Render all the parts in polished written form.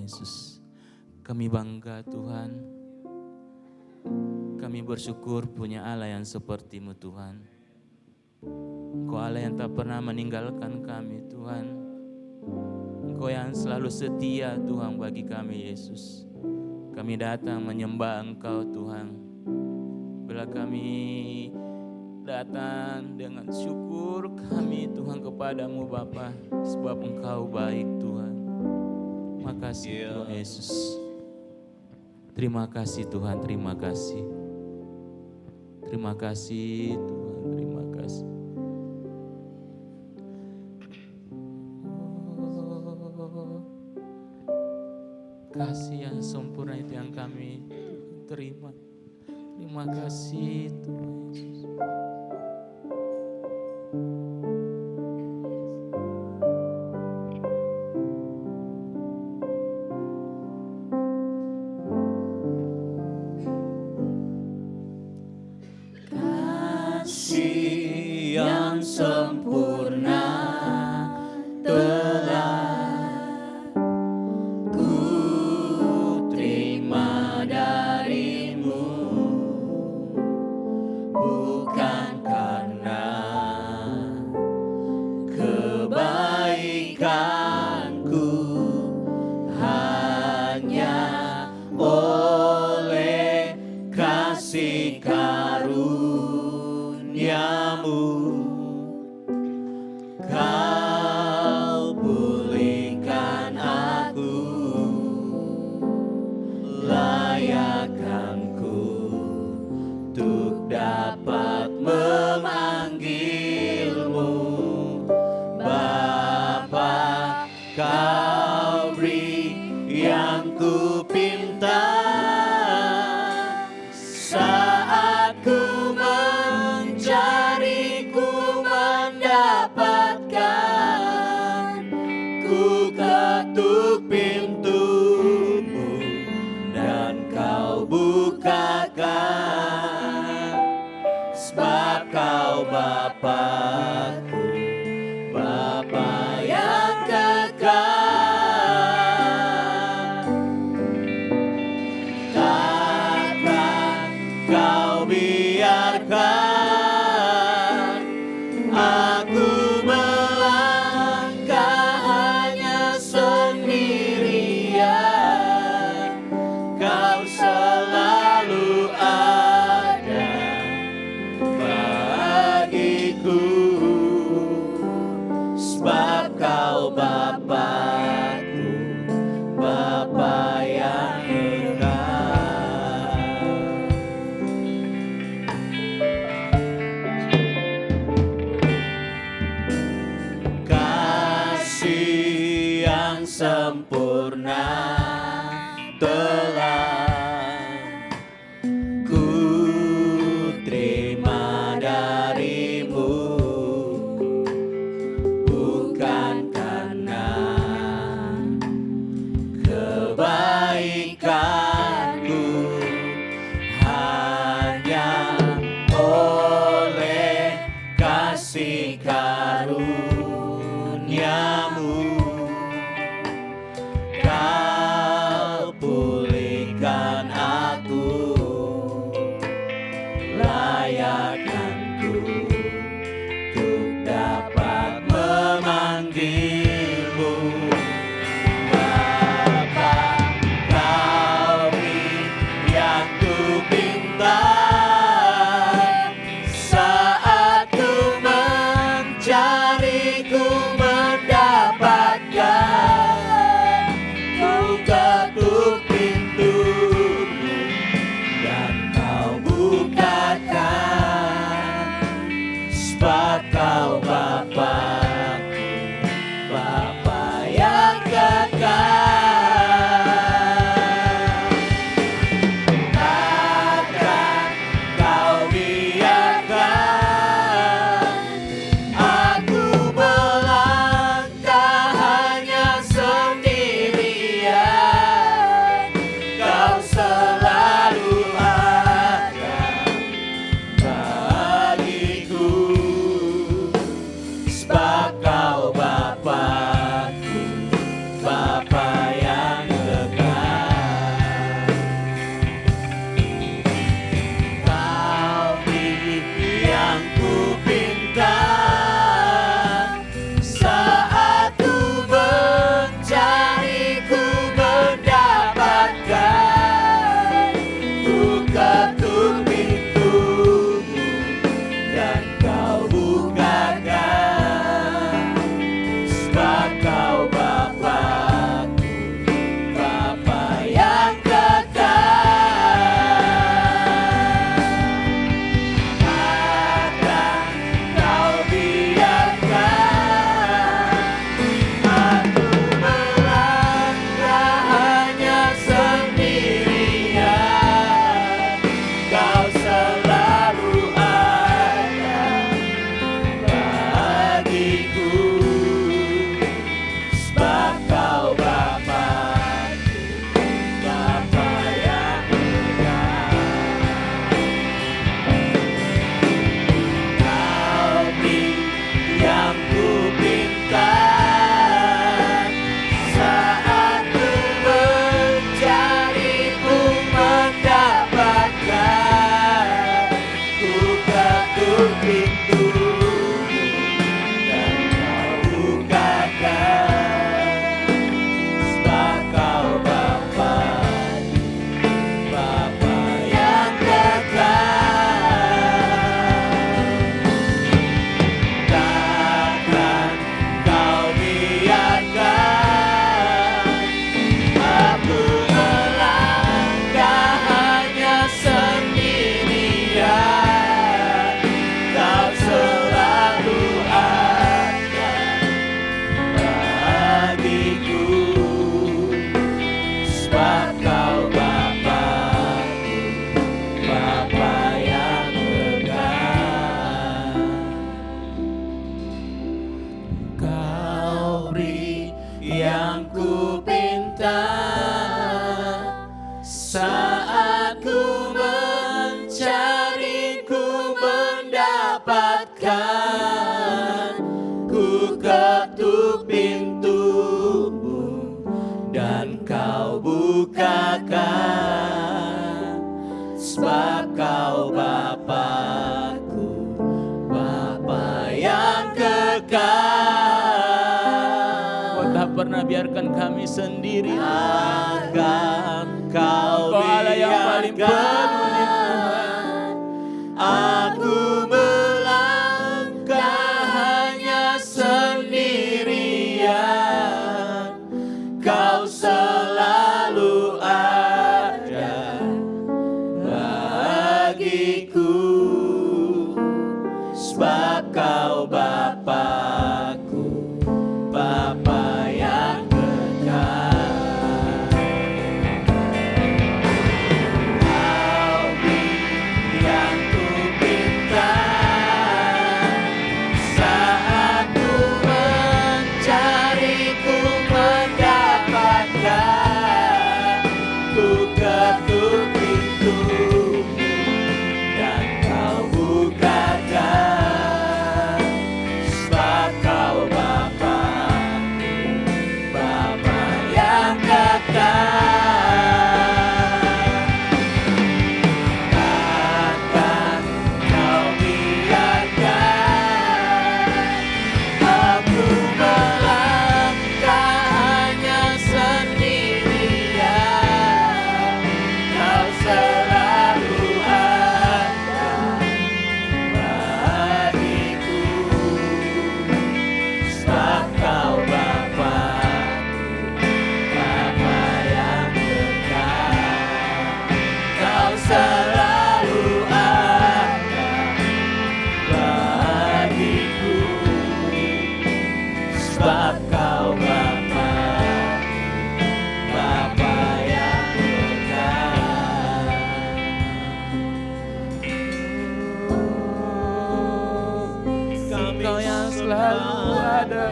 Yesus. Kami bangga Tuhan. Kami bersyukur punya Allah yang seperti-Mu Tuhan. Engkau Allah yang tak pernah meninggalkan kami Tuhan. Engkau yang selalu setia Tuhan bagi kami Yesus. Kami datang menyembah Engkau Tuhan. Bila kami datang dengan syukur kami Tuhan kepadamu Bapa, sebab Engkau baik Tuhan. Makasih Tuhan Yesus. Terima kasih Tuhan, terima kasih. Terima kasih Tuhan, terima kasih. Kasih yang sempurna itu yang kami terima. Terima kasih Tuhan Yesus. Kasih yang sempurna telah ku terima darimu, bukan karena kebaikanku, hanya oleh kasih karuniamu Kau pulihkan aku, layakkanku untuk dapat memanggilmu Bapa. Kau beri yang ku pinta saat ku mencari, ku mendapatkan. Ku ketuk pintumu dan kau bukakan, sebab kau Bapa-Ku, Bapa yang kekal. Takkan kau biarkan aku melangkah hanya sendirian. Kau selalu ada bagiku, sebab kau Bapa-Ku, Bapa yang kekal. Kasih yang sempurna telah ku terima darimu, bukan karena kebaikanku, hanya oleh kasih karuniamu Kau pulihkan aku, layakkanku untuk dapat memanggilmu Bapa. Kau beri yang ku pinta saat ku mencari, ku mendapat. ketuk pintumu dan kau bukakan, sebab kau Bapakku, Bapa yang kekal. Kau tak pernah biarkan kami sendiri. Akan kau Kau Allah yang paling peduli, biarkan aku melangkah hanya sendirian. Kau selalu ada bagiku, sebab kau Bapakku, Bapa yang kekal. Kau yang ku pinta saat ku mencari, ku mendapatkan. Ku ketuk pintumu dan kau bukakan, sebab kau Bapakku, Bapa yang kekal. Takkan kau biarkan aku melangkah hanya sendirian. Kau selalu ada bagiku, sebab kau Bapakku, Bapa yang kekal. Kau selalu ada bagiku, sebab kau Bapa, Bapa yang kekal. Engkau yang selalu ada.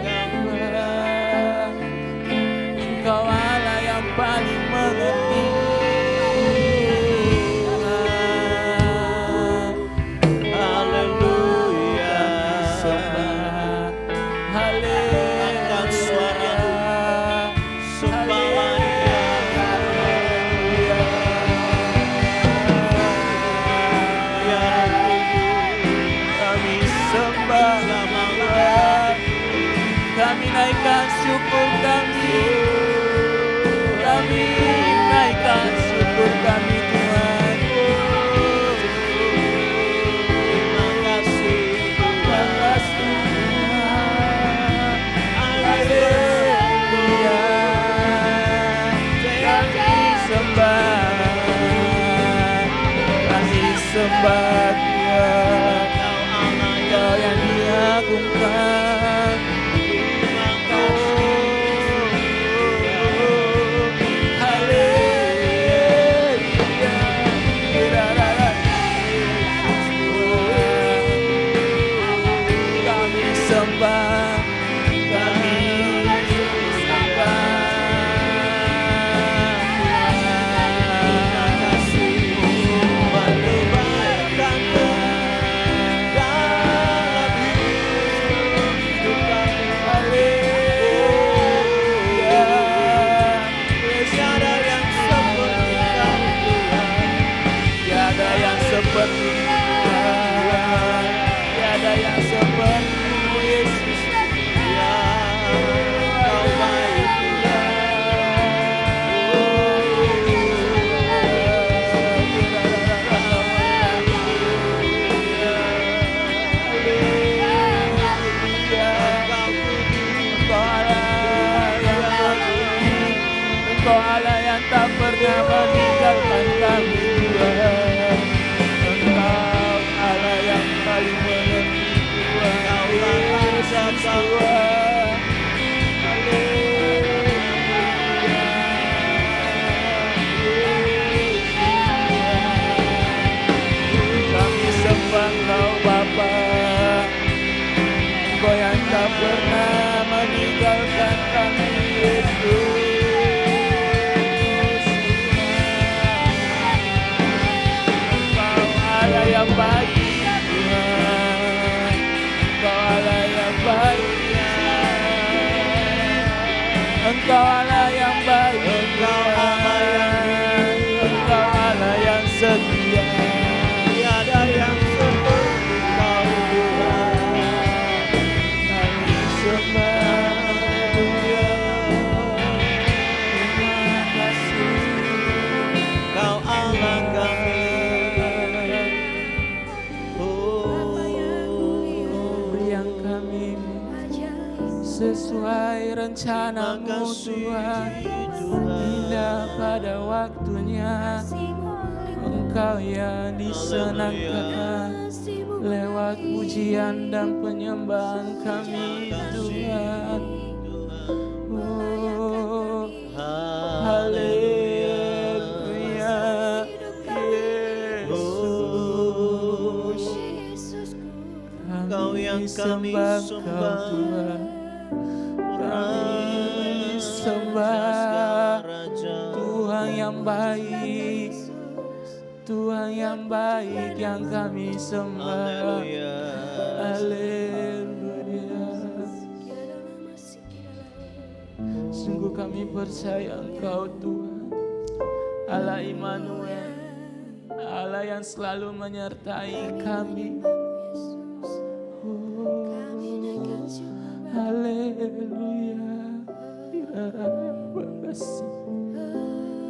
Engkau Allah yang paling mengerti. Haleluya. Haleluya. Angkat suara, sembahlah Dia. Biar Kami sembah Tuhan. Kami naikkan syukur kami. Kami naikkan syukur kami Tuhan. terima kasih Terima kasih Tuhan. Haleluya. Kami sembah. Kami sembah Tuhan. Kau yang diagungkan. Kami sembah, kami seperti Tuhan, tiada yang seperti-Mu Yesus. Ya, Kau baik Engkau Allah yang tak pernah meninggalkan kami Tuhan. Engkau Allah yang paling mengerti Tuhan. Yesus Tuhan. Kami sembah Engkau Bapa, Engkau yang tak pernah meninggalkan kami Yesus. Engkau Allah yang baik, Engkau Allah yang Engkau Allah yang setia. tiada yang seperti Kau Tuhan. Kami sembah, terima kasih. Kau Allah kami. Yang kami sesuai rencana-Mu Tuhan, indah pada waktunya. Engkau yang disenangkan lewat pujian dan penyembahan kami Tuhan. Oh, haleluya, Yesus. Kau yang kami sembah, Tuhan. Kami sembah Tuhan yang baik, Tuhan yang baik yang kami sembah. Haleluya. Sungguh kami percaya Engkau Tuhan, Allah Immanuel, Allah yang selalu menyertai kami. Haleluya. Terima kasih.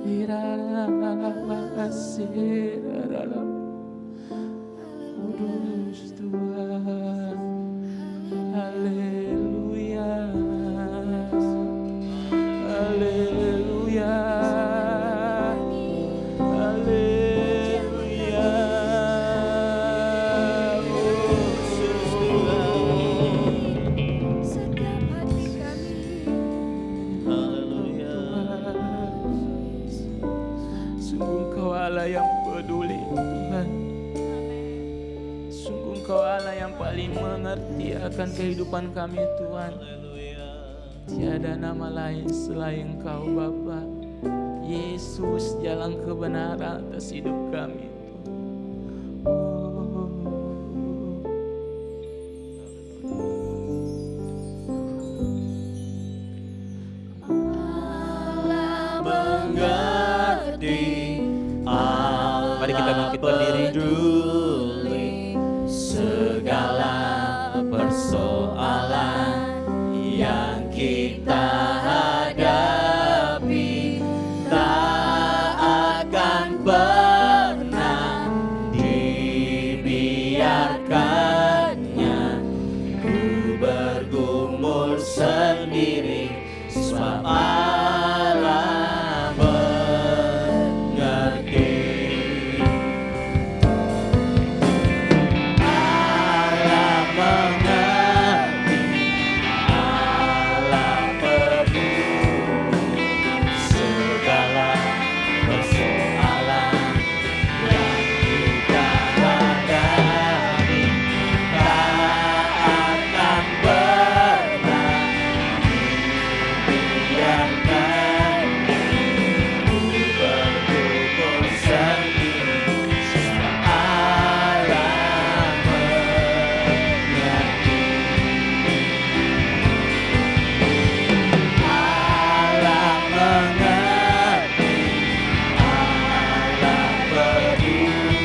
Terima kasih. Kudus Tuhan. Haleluya. Haleluya. Haleluya. Sungguh Engkau Allah yang peduli Tuhan. Sungguh Engkau Allah yang paling mengerti akan kehidupan kami Tuhan. Tiada nama lain selain Engkau Bapa. Yesus jalan kebenaran atas hidup kami Tuhan. Mari kita bangkit berdiri. Segala persoalan yang kita hadapi tak akan pernah dibiarkannya. Ku bergumul sendiri sebab Allah mengerti. Allah mengerti, Allah peduli segala persoalan yang kita hadapi tak akan pernah dibiarkan. Ku bergumul sendiri sebab Allah mengerti. Allah mengerti, Allah peduli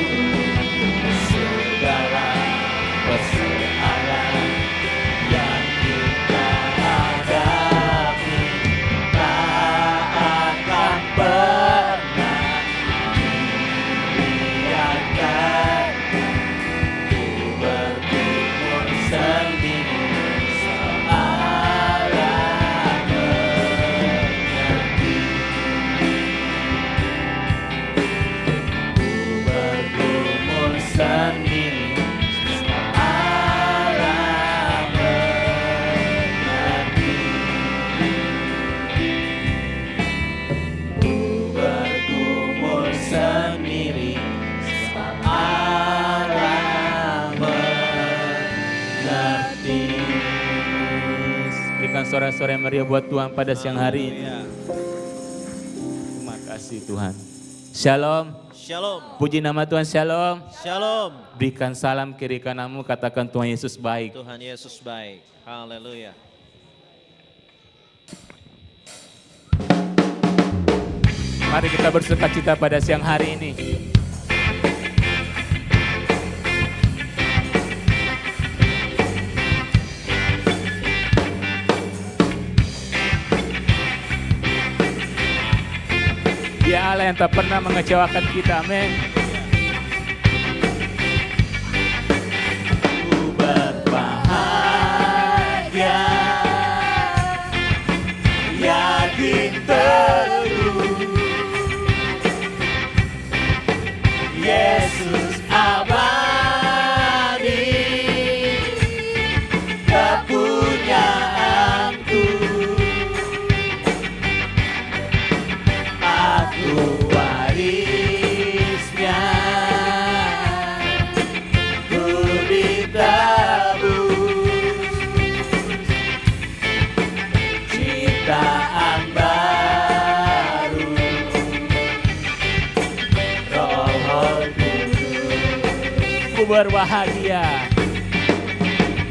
segala persoalan yang kita hadapi tak akan pernah dibiarkan. Ku bergumul sendiri sebab Allah mengerti. Ku bergumul sendiri sebab Allah mengerti. Ku bergumul sendiri sebab Allah mengerti. Berikan suara-suara yang meriah buat Tuhan pada siang hari ini. Terima kasih Tuhan. Shalom. Shalom. Puji nama Tuhan, shalom. Shalom. Berikan salam kiri kananmu, katakan Tuhan Yesus baik. Tuhan Yesus baik. Haleluya. Mari kita bersukacita pada siang hari ini. Dia Allah yang tak pernah mengecewakan kita, amin. Ku berbahagia, yakin teguh, Yesus abadi, kepunyaanku. Aku warisnya, ku ditebus, ciptaan baru, Roh Kudus. Ku berbahagia,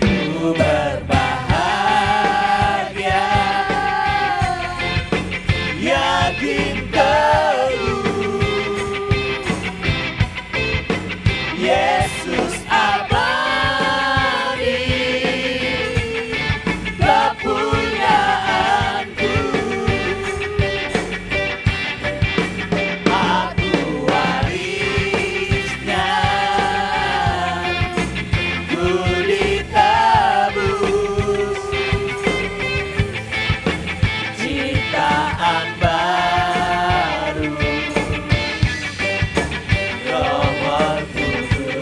Ku berbahagia, yakin teguh, Yesus abadi, kepunyaanku. Aku warisnya, ku ditebus, ciptaan baru, Roh Kudus.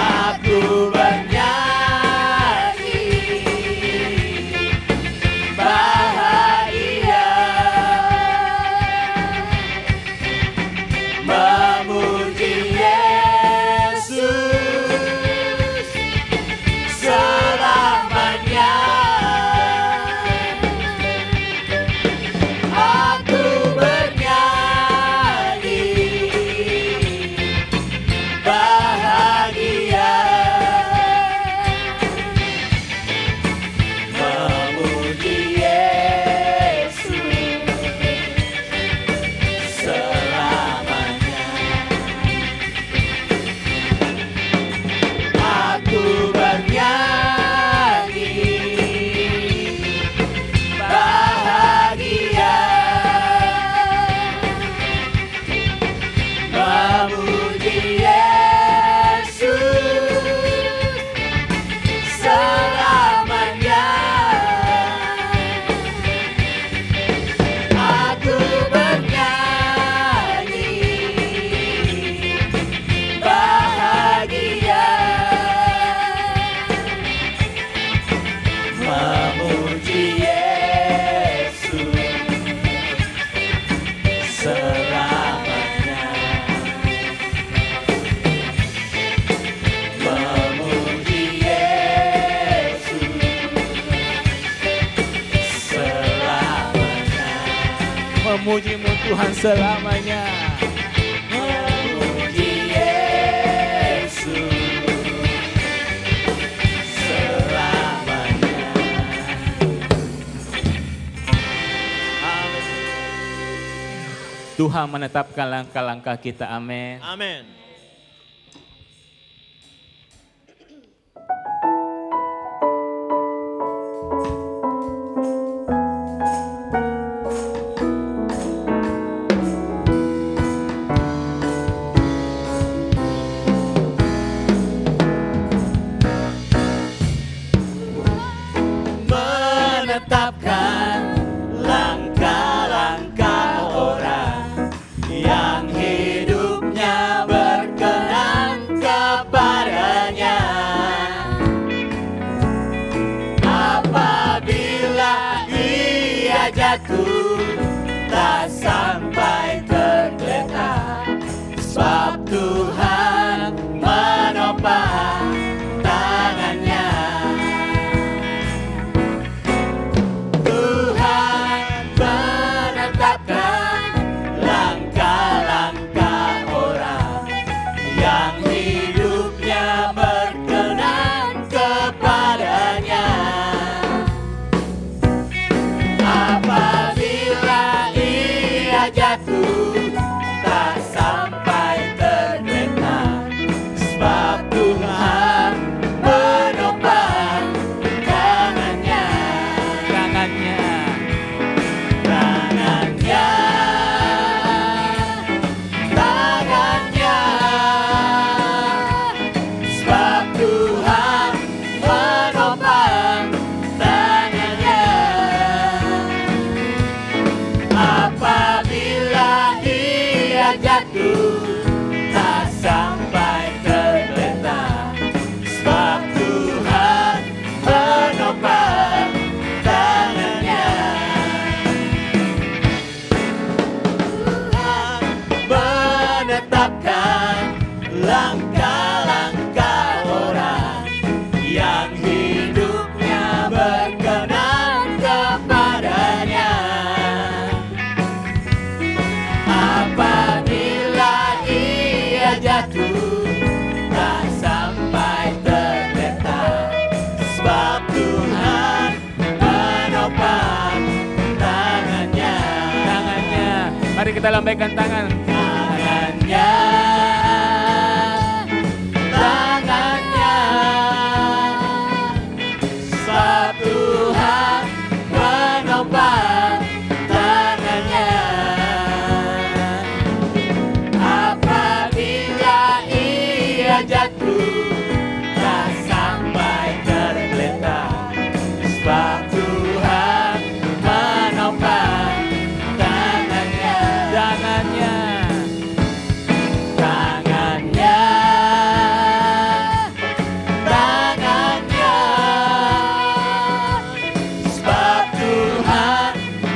Aku bernyanyi bahagia, memuji Yesus selamanya. Aku bernyanyi bahagia, memuji Yesus selamanya. Aku bernyanyi bahagia, memuji Yesus selamanya. Aku bernyanyi bahagia, memuji Yesus selamanya. Memuji Yesus selamanya. memuji-Mu Tuhan selamanya. Memuji Yesus selamanya. Amin. Tuhan menetapkan langkah-langkah kita, amin. Amin. Menetapkan langkah-langkah orang yang hidupnya berkenan kepadanya. Apabila ia jatuh, tak sampai tergeletak, sebab Tuhan menopang tangannya. Tuhan menetapkan langkah-langkah orang yang hidupnya berkenan kepadanya. Apa sebab Tuhan menopang tangannya. Mari kita lambaikan tangan. Tangannya, sebab Tuhan menopang tangannya. Apabila ia jatuh, tak sampai tergeletak, sebab Tuhan menopang tangannya. Sebab Tuhan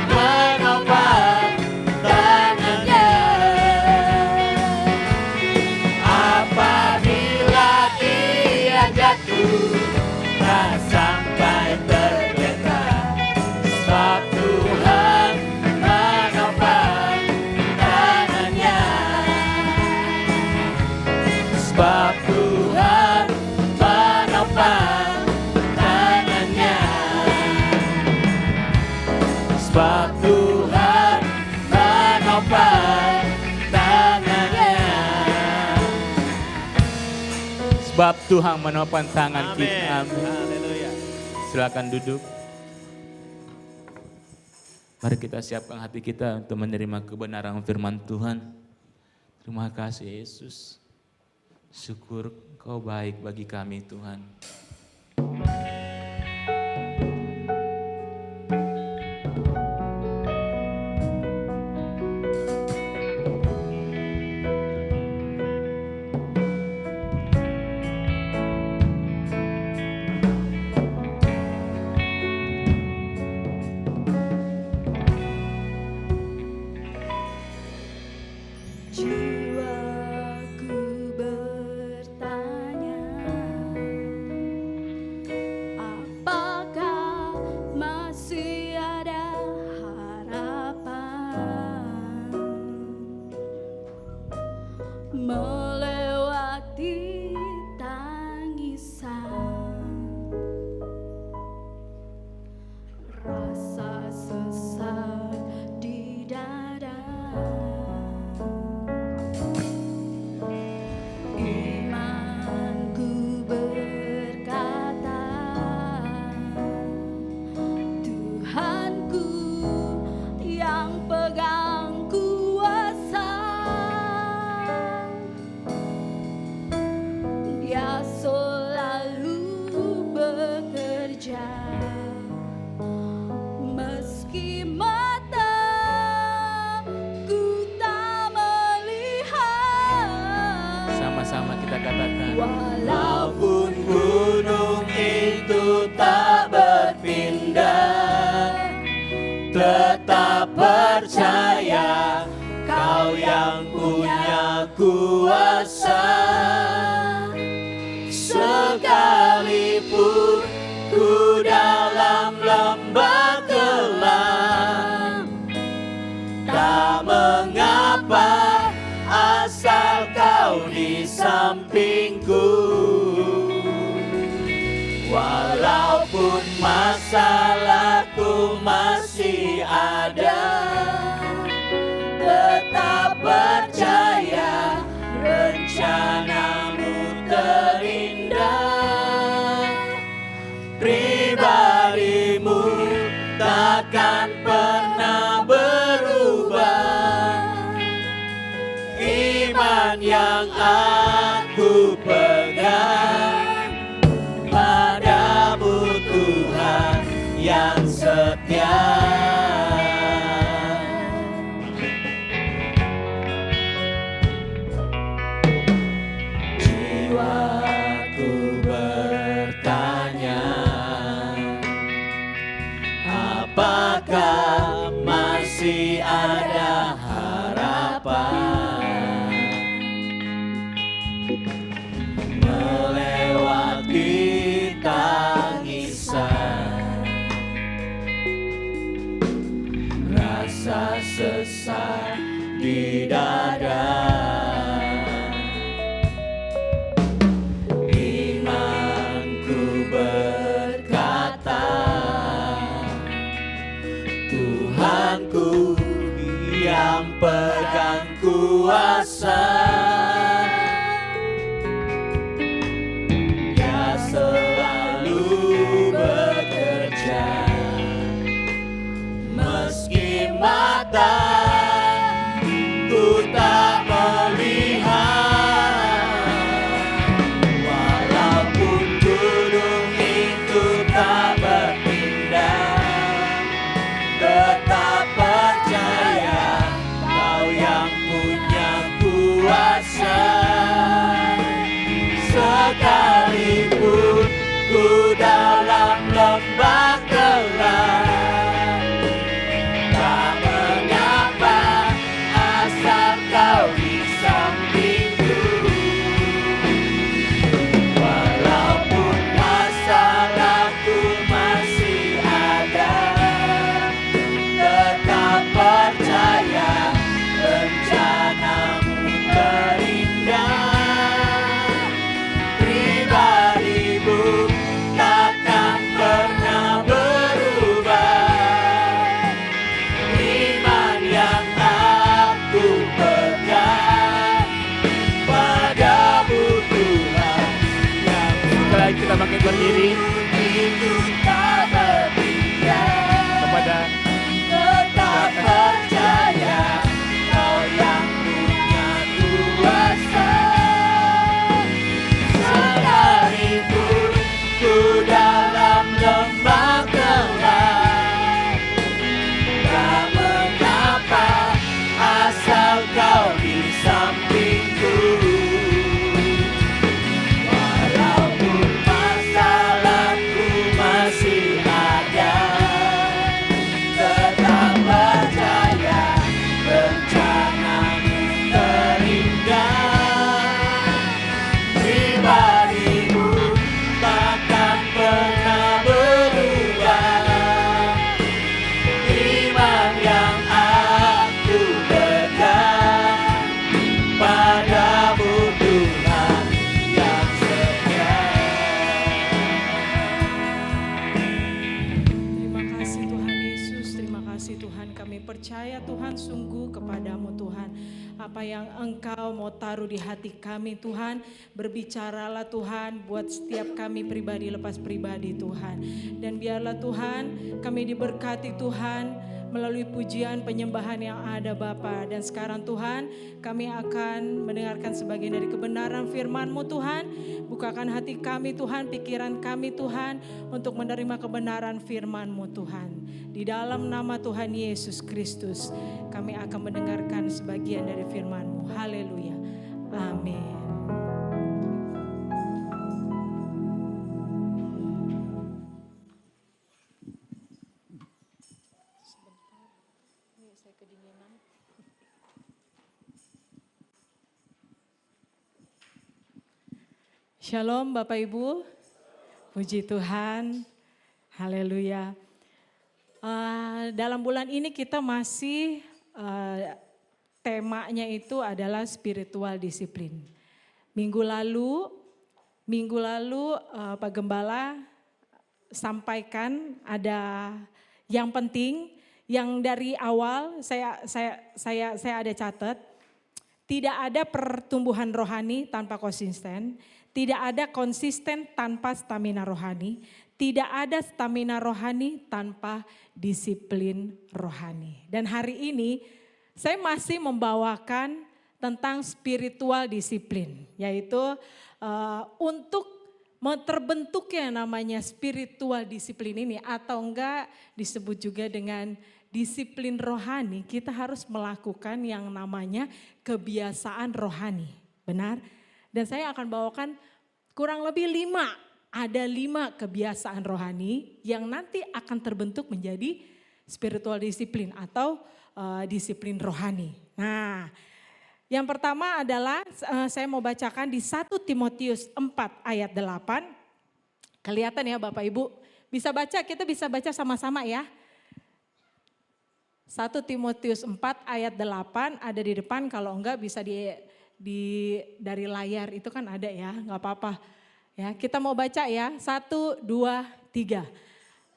menopang tangannya. Apabila ia jatuh, tak sampai tergeletak, sebab Tuhan menopang tangannya. Sebab Tuhan menopang tangannya. Sebab Tuhan menopang tangannya. Sebab Tuhan menopang tangan Amin. kita. Amin. Haleluya. Silakan duduk. Mari kita siapkan hati kita untuk menerima kebenaran firman Tuhan. Terima kasih Yesus. Syukur Kau baik bagi kami Tuhan. Jiwaku bertanya, apakah masih ada harapan melewati tangisan, rasa sesak di dada. Imanku berkata, Tuhanku yang pegang kuasa, Dia selalu bekerja meski mataku tak melihat. Sama-sama kita katakan. Walaupun gunung itu tak berpindah, tetap percaya Kau yang punya kuasa. Sekalipun ku dalam lembah gelap, tak mengapa asal Kau di sampingku. Walaupun masalahku masih ada, tetap percaya rencana-Mu terindah. Pribadi-Mu takkan pernah berubah. Iman yang aku pegang padamu Tuhan yang setia. Jiwaku bertanya, apakah masih ada harapan melewati tangisan, rasa sesak di dada. Imanku berkata, pegang kuasa. Dia selalu bekerja, meski mata ku tak melihat. Walaupun gunung itu tak berpindah, tetap percaya Kau yang punya kuasa. Sekalipun ku dalam lembah gelap, tak mengapa, asal Kau di sampingku. Walaupun masalahku masih ada, tetap percaya rencanamu terindah. Pribadimu takkan pernah berubah. Iman yang aku pegang padamu Tuhan. Yang Setelah kita bangkit berdiri itu tak berpindah, kepada tetap percaya Kau yang punya kuasa. Sekalipun ku dalam lembah gelap, tak mengapa, asal Kau di sampingku. Walaupun masalahku masih ada, tetap percaya rencanamu terindah. Pribadimu takkan pernah berubah. Iman yang aku pegang padamu Tuhan yang setia. Terima kasih Tuhan Yesus, terima kasih Tuhan, kami percaya Tuhan sungguh kepadamu Tuhan. Apa yang Engkau mau taruh di hati kami Tuhan, berbicaralah Tuhan buat setiap kami pribadi lepas pribadi Tuhan. Dan biarlah Tuhan kami diberkati Tuhan melalui pujian penyembahan yang ada Bapa. Dan sekarang Tuhan kami akan mendengarkan sebagian dari kebenaran firman-Mu Tuhan. Bukakan hati kami Tuhan, pikiran kami Tuhan untuk menerima kebenaran firman-Mu Tuhan. Di dalam nama Tuhan Yesus Kristus kami akan mendengarkan sebagian dari firman-Mu. Haleluya. Amin. Shalom Bapak Ibu, puji Tuhan, haleluya. Dalam bulan ini kita masih temanya itu adalah spiritual disiplin. Minggu lalu Pak Gembala sampaikan ada yang penting yang dari awal saya ada catat, tidak ada pertumbuhan rohani tanpa konsisten. Tidak ada konsisten tanpa stamina rohani. Tidak ada stamina rohani tanpa disiplin rohani. Dan hari ini saya masih membawakan tentang spiritual disiplin. Yaitu untuk terbentuknya namanya spiritual disiplin ini. Atau enggak disebut juga dengan disiplin rohani. Kita harus melakukan yang namanya kebiasaan rohani. Benar? Dan saya akan bawakan kurang lebih 5 kebiasaan rohani yang nanti akan terbentuk menjadi spiritual disiplin atau disiplin rohani. Nah, yang pertama adalah saya mau bacakan di 1 Timotius 4 ayat 8. Kelihatan ya Bapak Ibu, bisa baca, kita bisa baca sama-sama ya. 1 Timotius 4 ayat 8 ada di depan, kalau enggak bisa dari layar itu kan ada ya, nggak apa-apa. Ya, kita mau baca ya, 1, 2, 3.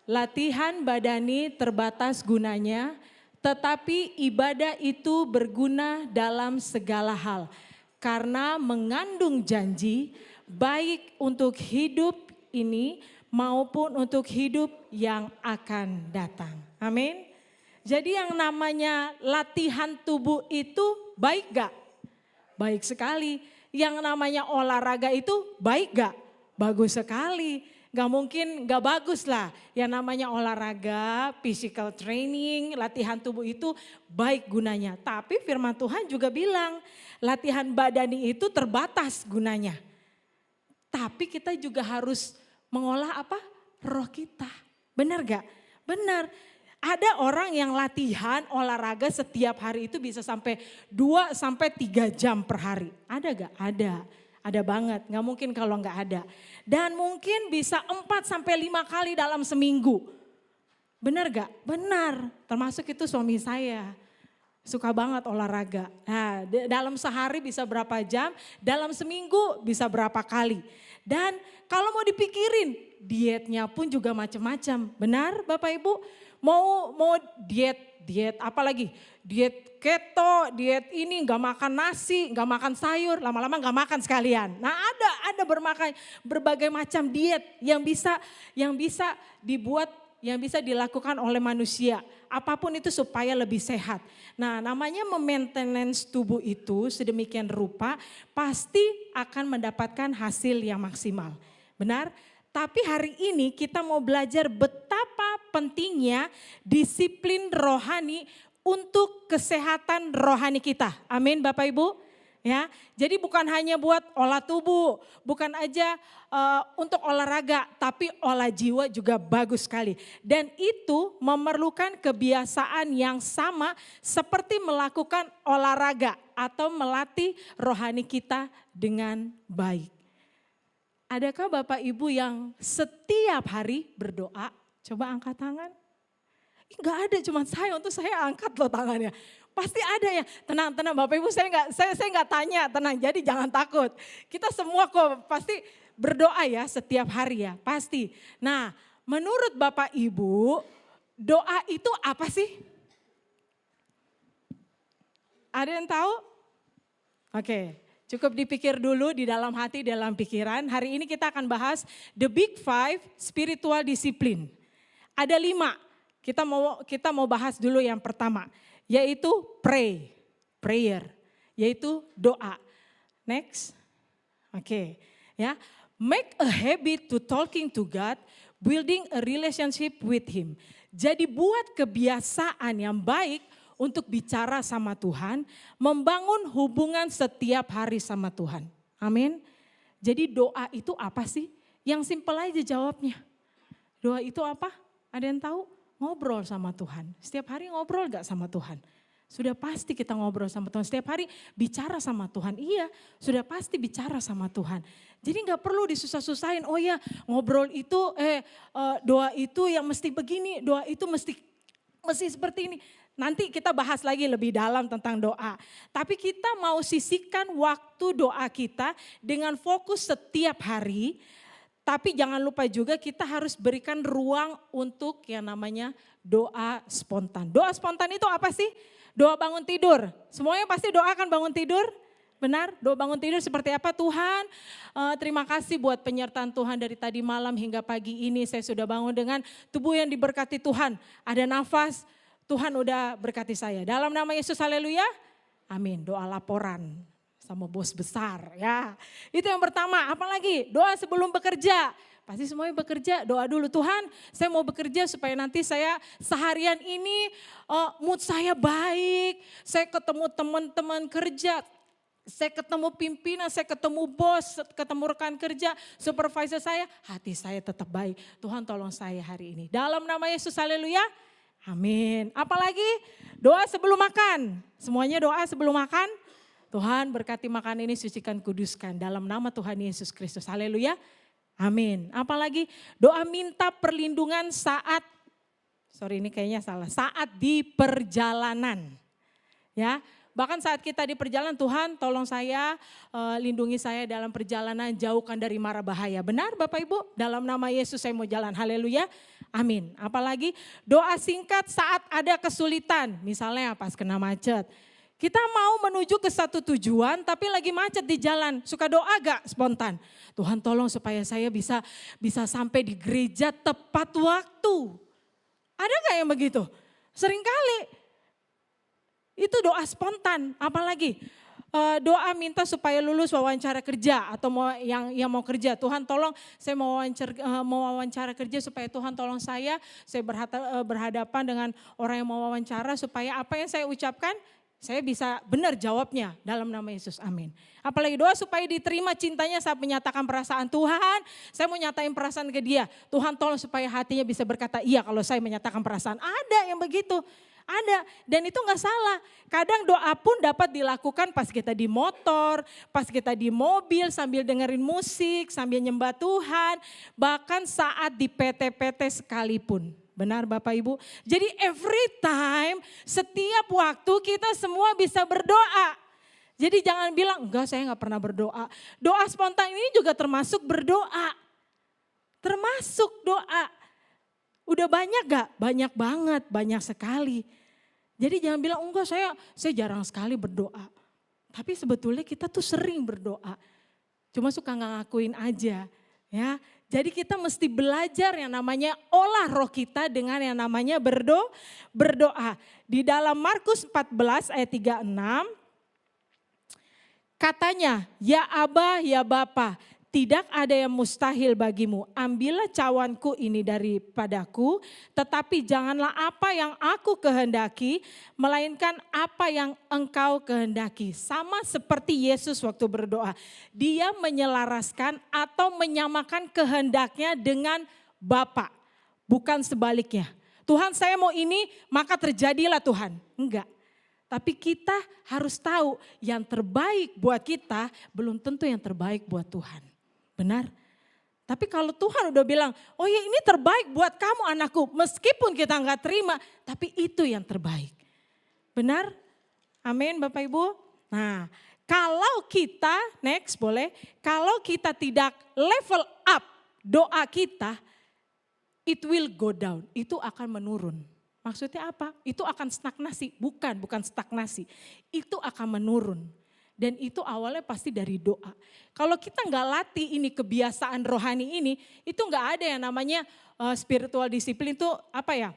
Latihan badani terbatas gunanya, Tetapi ibadah itu berguna dalam segala hal. Karena mengandung janji baik untuk hidup ini maupun untuk hidup yang akan datang. Amin. Jadi yang namanya latihan tubuh itu baik gak? Baik sekali. Yang namanya olahraga itu baik gak? Bagus sekali. Gak mungkin gak bagus lah. Yang namanya olahraga, physical training, latihan tubuh itu baik gunanya. Tapi firman Tuhan juga bilang latihan badani itu terbatas gunanya. Tapi kita juga harus mengolah apa? Roh kita. Benar gak? Benar. Ada orang yang latihan olahraga setiap hari itu bisa sampai 2 sampai 3 jam per hari. Ada gak? Ada. Ada banget. Gak mungkin kalau gak ada. Dan mungkin bisa 4 sampai 5 kali dalam seminggu. Benar gak? Benar. Termasuk itu suami saya. Suka banget olahraga. Nah, dalam sehari bisa berapa jam, dalam seminggu bisa berapa kali. Dan kalau mau dipikirin, dietnya pun juga macam-macam. Benar Bapak Ibu? Mau diet apa lagi? Diet keto, diet ini nggak makan nasi, nggak makan sayur, lama-lama nggak makan sekalian. Nah ada berbagai macam diet yang bisa dibuat, yang bisa dilakukan oleh manusia. Apapun itu supaya lebih sehat. Nah namanya memaintenance tubuh itu sedemikian rupa pasti akan mendapatkan hasil yang maksimal. Benar? Tapi hari ini kita mau belajar betapa pentingnya disiplin rohani untuk kesehatan rohani kita. Amin Bapak Ibu. Ya, jadi bukan hanya buat olah tubuh, bukan aja untuk olahraga, tapi olah jiwa juga bagus sekali. Dan itu memerlukan kebiasaan yang sama seperti melakukan olahraga atau melatih rohani kita dengan baik. Adakah Bapak Ibu yang setiap hari berdoa? Coba angkat tangan. Enggak ada, cuma saya, untuk saya angkat loh tangannya. Pasti ada ya, tenang Bapak Ibu, saya enggak tanya, tenang, jadi jangan takut. Kita semua kok pasti berdoa ya setiap hari ya, pasti. Nah menurut Bapak Ibu, doa itu apa sih? Ada yang tahu? Oke, cukup dipikir dulu di dalam hati, dalam pikiran. Hari ini kita akan bahas the big 5 spiritual discipline. Ada 5, kita mau bahas dulu yang pertama. Yaitu prayer, yaitu doa. Next, oke, ya. Make a habit to talking to God, building a relationship with Him. Jadi buat kebiasaan yang baik untuk bicara sama Tuhan, membangun hubungan setiap hari sama Tuhan. Amin. Jadi doa itu apa sih? Yang simpel aja jawabnya. Doa itu apa? Ada yang tahu? Ngobrol sama Tuhan. Setiap hari ngobrol gak sama Tuhan? Sudah pasti kita ngobrol sama Tuhan. Setiap hari bicara sama Tuhan. Iya, sudah pasti bicara sama Tuhan. Jadi gak perlu disusah-susahin. Oh ya, ngobrol itu, doa itu yang mesti begini, doa itu mesti seperti ini. Nanti kita bahas lagi lebih dalam tentang doa. Tapi kita mau sisihkan waktu doa kita dengan fokus setiap hari. Tapi jangan lupa juga kita harus berikan ruang untuk yang namanya doa spontan. Doa spontan itu apa sih? Doa bangun tidur. Semuanya pasti doakan bangun tidur. Benar? Doa bangun tidur seperti apa? Tuhan, terima kasih buat penyertaan Tuhan dari tadi malam hingga pagi ini. Saya sudah bangun dengan tubuh yang diberkati Tuhan. Ada nafas, Tuhan udah berkati saya. Dalam nama Yesus, haleluya. Amin. Doa laporan sama bos besar ya. Itu yang pertama. Apalagi doa sebelum bekerja. Pasti semuanya bekerja, doa dulu. Tuhan, saya mau bekerja supaya nanti saya seharian ini mood saya baik. Saya ketemu teman-teman kerja, saya ketemu pimpinan, saya ketemu bos, ketemu rekan kerja, supervisor saya, hati saya tetap baik. Tuhan tolong saya hari ini. Dalam nama Yesus, haleluya. Amin. Apalagi doa sebelum makan. Semuanya doa sebelum makan. Tuhan berkati makan ini, sucikan, kuduskan. Dalam nama Tuhan Yesus Kristus. Haleluya. Amin. Apalagi doa minta perlindungan saat di perjalanan. Ya, bahkan saat kita di perjalanan, Tuhan tolong saya, lindungi saya dalam perjalanan, jauhkan dari mara bahaya. Benar Bapak Ibu? Dalam nama Yesus saya mau jalan. Haleluya. Amin. Apalagi doa singkat saat ada kesulitan, misalnya pas kena macet. Kita mau menuju ke satu tujuan tapi lagi macet di jalan. Suka doa gak spontan? Tuhan tolong supaya saya bisa sampai di gereja tepat waktu. Ada gak yang begitu? Seringkali itu doa spontan. Apalagi doa minta supaya lulus wawancara kerja atau yang mau kerja. Tuhan tolong saya mau wawancara kerja supaya Tuhan tolong saya berhadapan dengan orang yang mau wawancara supaya apa yang saya ucapkan saya bisa benar jawabnya dalam nama Yesus, amin. Apalagi doa supaya diterima cintanya saat menyatakan perasaan Tuhan. Saya mau nyatain perasaan ke dia. Tuhan tolong supaya hatinya bisa berkata iya kalau saya menyatakan perasaan. Ada yang begitu, ada. Dan itu gak salah. Kadang doa pun dapat dilakukan pas kita di motor, pas kita di mobil sambil dengerin musik, sambil nyembah Tuhan. Bahkan saat di PT-PT sekalipun. Benar Bapak Ibu? Jadi every time, setiap waktu kita semua bisa berdoa. Jadi jangan bilang, enggak saya gak pernah berdoa. Doa spontan ini juga termasuk berdoa. Termasuk doa. Udah banyak gak? Banyak banget, banyak sekali. Jadi jangan bilang, enggak saya jarang sekali berdoa. Tapi sebetulnya kita tuh sering berdoa. Cuma suka gak ngakuin aja. Ya, jadi kita mesti belajar yang namanya olah roh kita dengan yang namanya berdoa. Di dalam Markus 14 ayat 36 katanya, ya Aba, ya Bapa, tidak ada yang mustahil bagimu. Ambillah cawanku ini daripadaku, tetapi janganlah apa yang aku kehendaki, melainkan apa yang engkau kehendaki. Sama seperti Yesus waktu berdoa. Dia menyelaraskan atau menyamakan kehendaknya dengan Bapa, bukan sebaliknya. Tuhan saya mau ini, maka terjadilah Tuhan. Enggak. Tapi kita harus tahu yang terbaik buat kita belum tentu yang terbaik buat Tuhan. Benar? Tapi kalau Tuhan udah bilang, oh ya ini terbaik buat kamu anakku. Meskipun kita nggak terima, tapi itu yang terbaik. Benar? Amin Bapak Ibu. Nah kalau kita, next boleh. Kalau kita tidak level up doa kita, it will go down. Itu akan menurun. Maksudnya apa? Itu akan stagnasi. Bukan stagnasi. Itu akan menurun. Dan itu awalnya pasti dari doa. Kalau kita nggak latih ini kebiasaan rohani ini, itu nggak ada yang namanya spiritual disiplin itu apa ya?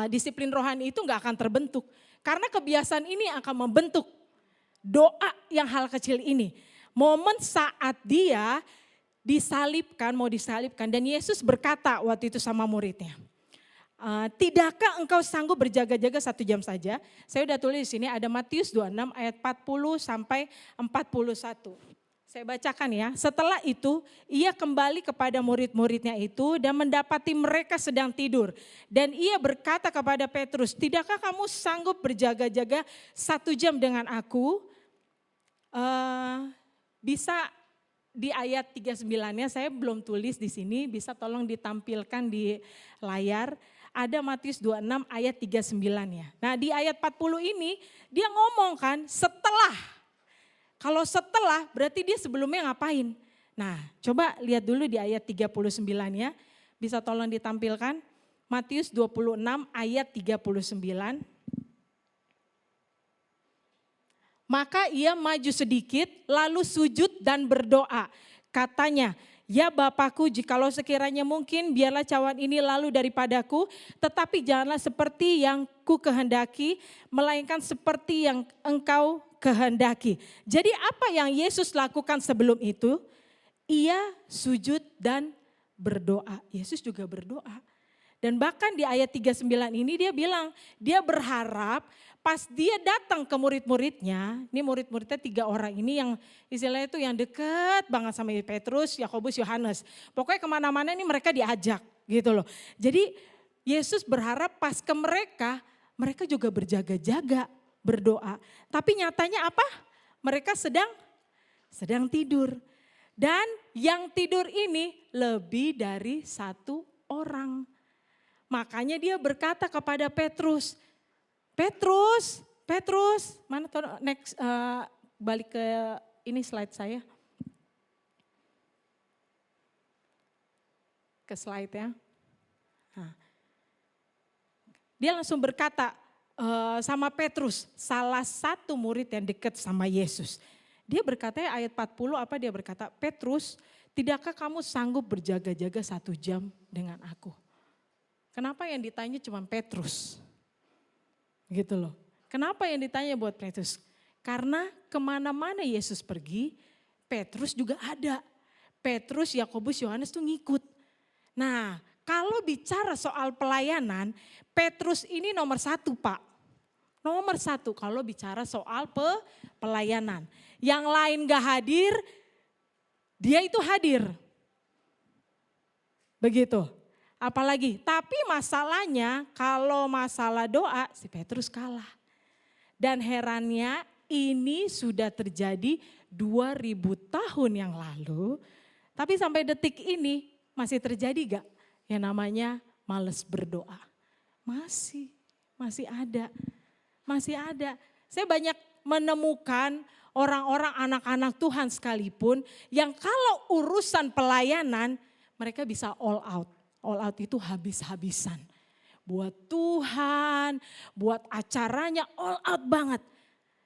Disiplin rohani itu nggak akan terbentuk. Karena kebiasaan ini akan membentuk doa yang hal kecil ini. Momen saat dia mau disalibkan dan Yesus berkata waktu itu sama muridnya. Tidakkah engkau sanggup berjaga-jaga 1 jam saja? Saya udah tulis di sini ada Matius 26 ayat 40 sampai 41. Saya bacakan ya. Setelah itu ia kembali kepada murid-muridnya itu dan mendapati mereka sedang tidur. Dan ia berkata kepada Petrus, tidakkah kamu sanggup berjaga-jaga 1 jam dengan aku? Bisa di ayat 39-nya saya belum tulis di sini, bisa tolong ditampilkan di layar. Ada Matius 26 ayat 39 ya. Nah di ayat 40 ini dia ngomong kan setelah. Kalau setelah berarti dia sebelumnya ngapain. Nah coba lihat dulu di ayat 39 ya. Bisa tolong ditampilkan. Matius 26 ayat 39. Maka ia maju sedikit lalu sujud dan berdoa. Katanya, ya Bapakku jikalau sekiranya mungkin biarlah cawan ini lalu daripadaku. Tetapi janganlah seperti yang ku kehendaki, melainkan seperti yang engkau kehendaki. Jadi apa yang Yesus lakukan sebelum itu? Ia sujud dan berdoa. Yesus juga berdoa. Dan bahkan di ayat 39 ini dia bilang, dia berharap pas dia datang ke murid-muridnya, ini murid-muridnya 3 orang ini yang istilahnya itu yang dekat banget sama Petrus, Yakobus, Yohanes. Pokoknya kemana-mana ini mereka diajak gitu loh. Jadi Yesus berharap pas ke mereka, mereka juga berjaga-jaga berdoa. Tapi nyatanya apa? Mereka sedang tidur. Dan yang tidur ini lebih dari 1 orang. Makanya dia berkata kepada Petrus, Petrus, mana next balik ke ini slide saya. Ke slide ya. Nah, dia langsung berkata sama Petrus, salah satu murid yang dekat sama Yesus. Dia berkata ayat 40 apa dia berkata, Petrus, tidakkah kamu sanggup berjaga-jaga 1 jam dengan aku? Kenapa yang ditanya cuma Petrus? Gitu loh. Kenapa yang ditanya buat Petrus? Karena kemana-mana Yesus pergi, Petrus juga ada. Petrus, Yakobus, Yohanes tuh ngikut. Nah, kalau bicara soal pelayanan, Petrus ini nomor 1 Pak. Nomor 1 kalau bicara soal pelayanan. Yang lain gak hadir, dia itu hadir. Begitu. Apalagi, tapi masalahnya kalau masalah doa si Petrus kalah. Dan herannya ini sudah terjadi 2000 tahun yang lalu. Tapi sampai detik ini masih terjadi gak yang namanya males berdoa? Masih ada. Masih ada. Saya banyak menemukan orang-orang anak-anak Tuhan sekalipun yang kalau urusan pelayanan mereka bisa all out. All out itu habis-habisan. Buat Tuhan, buat acaranya all out banget.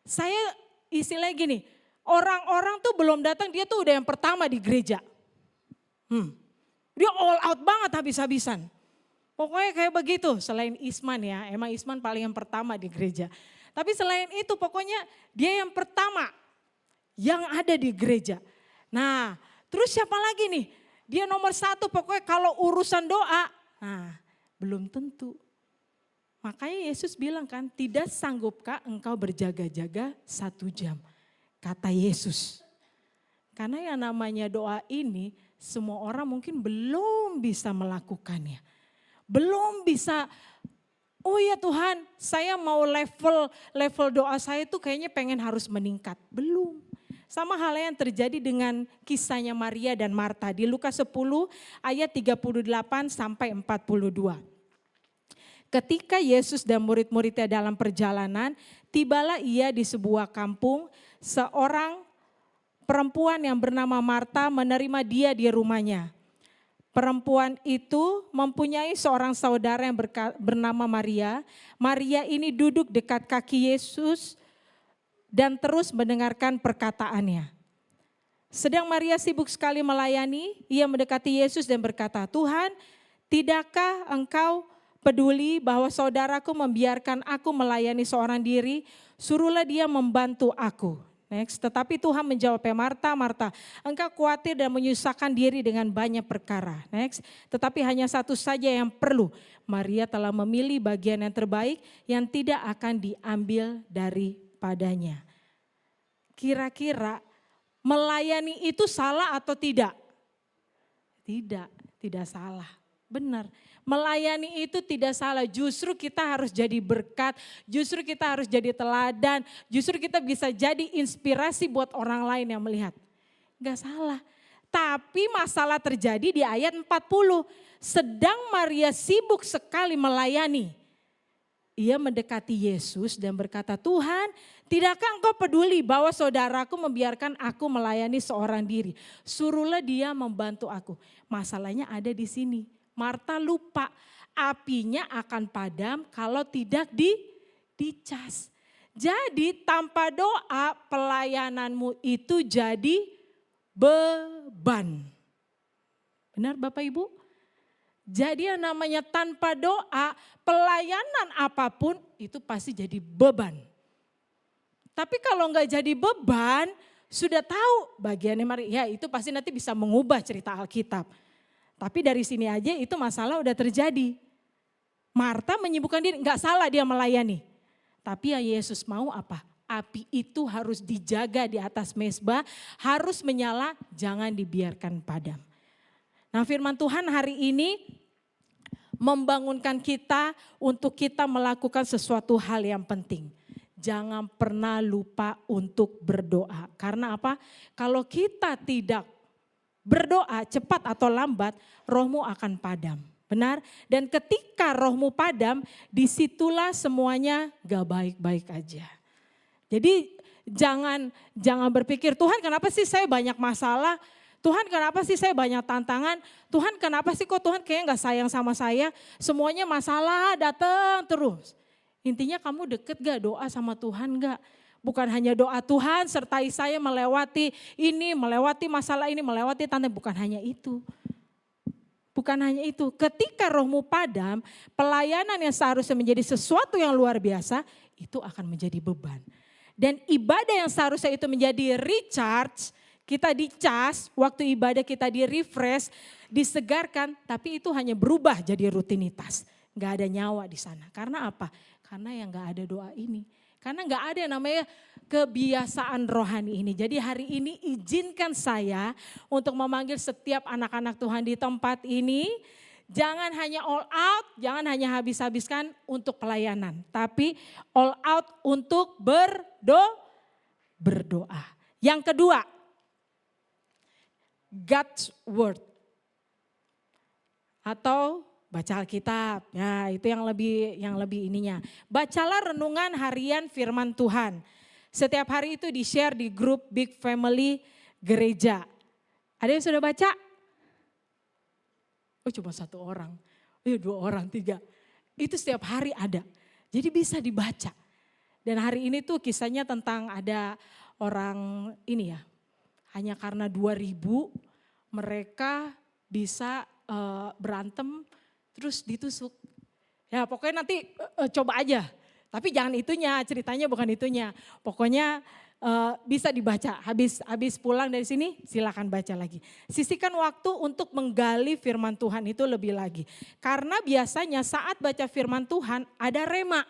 Saya istilahnya gini, orang-orang tuh belum datang dia tuh udah yang pertama di gereja. Dia all out banget habis-habisan. Pokoknya kayak begitu, selain Isman ya, emang Isman paling yang pertama di gereja. Tapi selain itu pokoknya dia yang pertama yang ada di gereja. Nah terus siapa lagi nih? Dia nomor 1 pokoknya kalau urusan doa, nah belum tentu. Makanya Yesus bilang kan, tidak sanggupkah engkau berjaga-jaga 1 jam? Kata Yesus. Karena yang namanya doa ini semua orang mungkin belum bisa melakukannya. Belum bisa, oh ya Tuhan saya mau level doa saya tuh kayaknya pengen harus meningkat. Belum. Sama halnya yang terjadi dengan kisahnya Maria dan Marta di Lukas 10 ayat 38 sampai 42. Ketika Yesus dan murid-muridnya dalam perjalanan, tibalah ia di sebuah kampung, seorang perempuan yang bernama Marta menerima dia di rumahnya. Perempuan itu mempunyai seorang saudara yang bernama Maria. Maria ini duduk dekat kaki Yesus dan terus mendengarkan perkataannya. Sedang Maria sibuk sekali melayani, ia mendekati Yesus dan berkata, Tuhan, tidakkah engkau peduli bahwa saudaraku membiarkan aku melayani seorang diri? Suruhlah dia membantu aku. Next, tetapi Tuhan menjawabnya, Marta, Marta, engkau khawatir dan menyusahkan diri dengan banyak perkara. Next, tetapi hanya satu saja yang perlu. Maria telah memilih bagian yang terbaik yang tidak akan diambil daripadanya. Kira-kira melayani itu salah atau tidak? Tidak salah. Benar. Melayani itu tidak salah, justru kita harus jadi berkat, justru kita harus jadi teladan, justru kita bisa jadi inspirasi buat orang lain yang melihat. Enggak salah. Tapi masalah terjadi di ayat 40. Sedang Maria sibuk sekali melayani. Ia mendekati Yesus dan berkata, Tuhan, tidakkah engkau peduli bahwa saudaraku membiarkan aku melayani seorang diri? Suruhlah dia membantu aku. Masalahnya ada di sini. Marta lupa apinya akan padam kalau tidak dicas. Jadi tanpa doa pelayananmu itu jadi beban. Benar Bapak Ibu? Jadi yang namanya tanpa doa pelayanan apapun itu pasti jadi beban. Tapi kalau enggak jadi beban sudah tahu bagiannya Maria, ya itu pasti nanti bisa mengubah cerita Alkitab. Tapi dari sini aja itu masalah udah terjadi. Marta menyibukkan diri, enggak salah dia melayani. Tapi ya Yesus mau apa? Api itu harus dijaga di atas mezbah, harus menyala, jangan dibiarkan padam. Nah firman Tuhan hari ini membangunkan kita untuk kita melakukan sesuatu hal yang penting. Jangan pernah lupa untuk berdoa. Karena apa? Kalau kita tidak berdoa cepat atau lambat, rohmu akan padam. Benar? Dan ketika rohmu padam, disitulah semuanya gak baik-baik aja. Jadi jangan berpikir, Tuhan kenapa sih saya banyak masalah, Tuhan kenapa sih saya banyak tantangan? Tuhan kenapa sih kok Tuhan kayaknya gak sayang sama saya? Semuanya masalah datang terus. Intinya kamu deket gak doa sama Tuhan gak? Bukan hanya doa Tuhan sertai saya melewati ini, melewati masalah ini, melewati tantangan. Bukan hanya itu. Bukan hanya itu. Ketika rohmu padam, pelayanan yang seharusnya menjadi sesuatu yang luar biasa, itu akan menjadi beban. Dan ibadah yang seharusnya itu menjadi recharge, kita dicas, waktu ibadah kita di refresh, disegarkan, tapi itu hanya berubah jadi rutinitas. Gak ada nyawa di sana. Karena apa? Karena yang gak ada doa ini. Karena gak ada yang namanya kebiasaan rohani ini. Jadi hari ini izinkan saya untuk memanggil setiap anak-anak Tuhan di tempat ini. Jangan hanya all out, jangan hanya habis-habiskan untuk pelayanan. Tapi all out untuk berdoa. Yang kedua, God's word atau baca Alkitab. Ya, itu yang lebih ininya. Bacalah renungan harian firman Tuhan. Setiap hari itu di-share di grup Big Family Gereja. Ada yang sudah baca? Oh, cuma 1 orang. 2 orang, 3. Itu setiap hari ada. Jadi bisa dibaca. Dan hari ini tuh kisahnya tentang ada orang ini ya. Hanya karena 2.000 mereka bisa berantem terus ditusuk. Ya pokoknya nanti coba aja. Tapi jangan itunya, ceritanya bukan itunya. Pokoknya bisa dibaca. Habis pulang dari sini silakan baca lagi. Sisihkan waktu untuk menggali firman Tuhan itu lebih lagi. Karena biasanya saat baca firman Tuhan ada rema.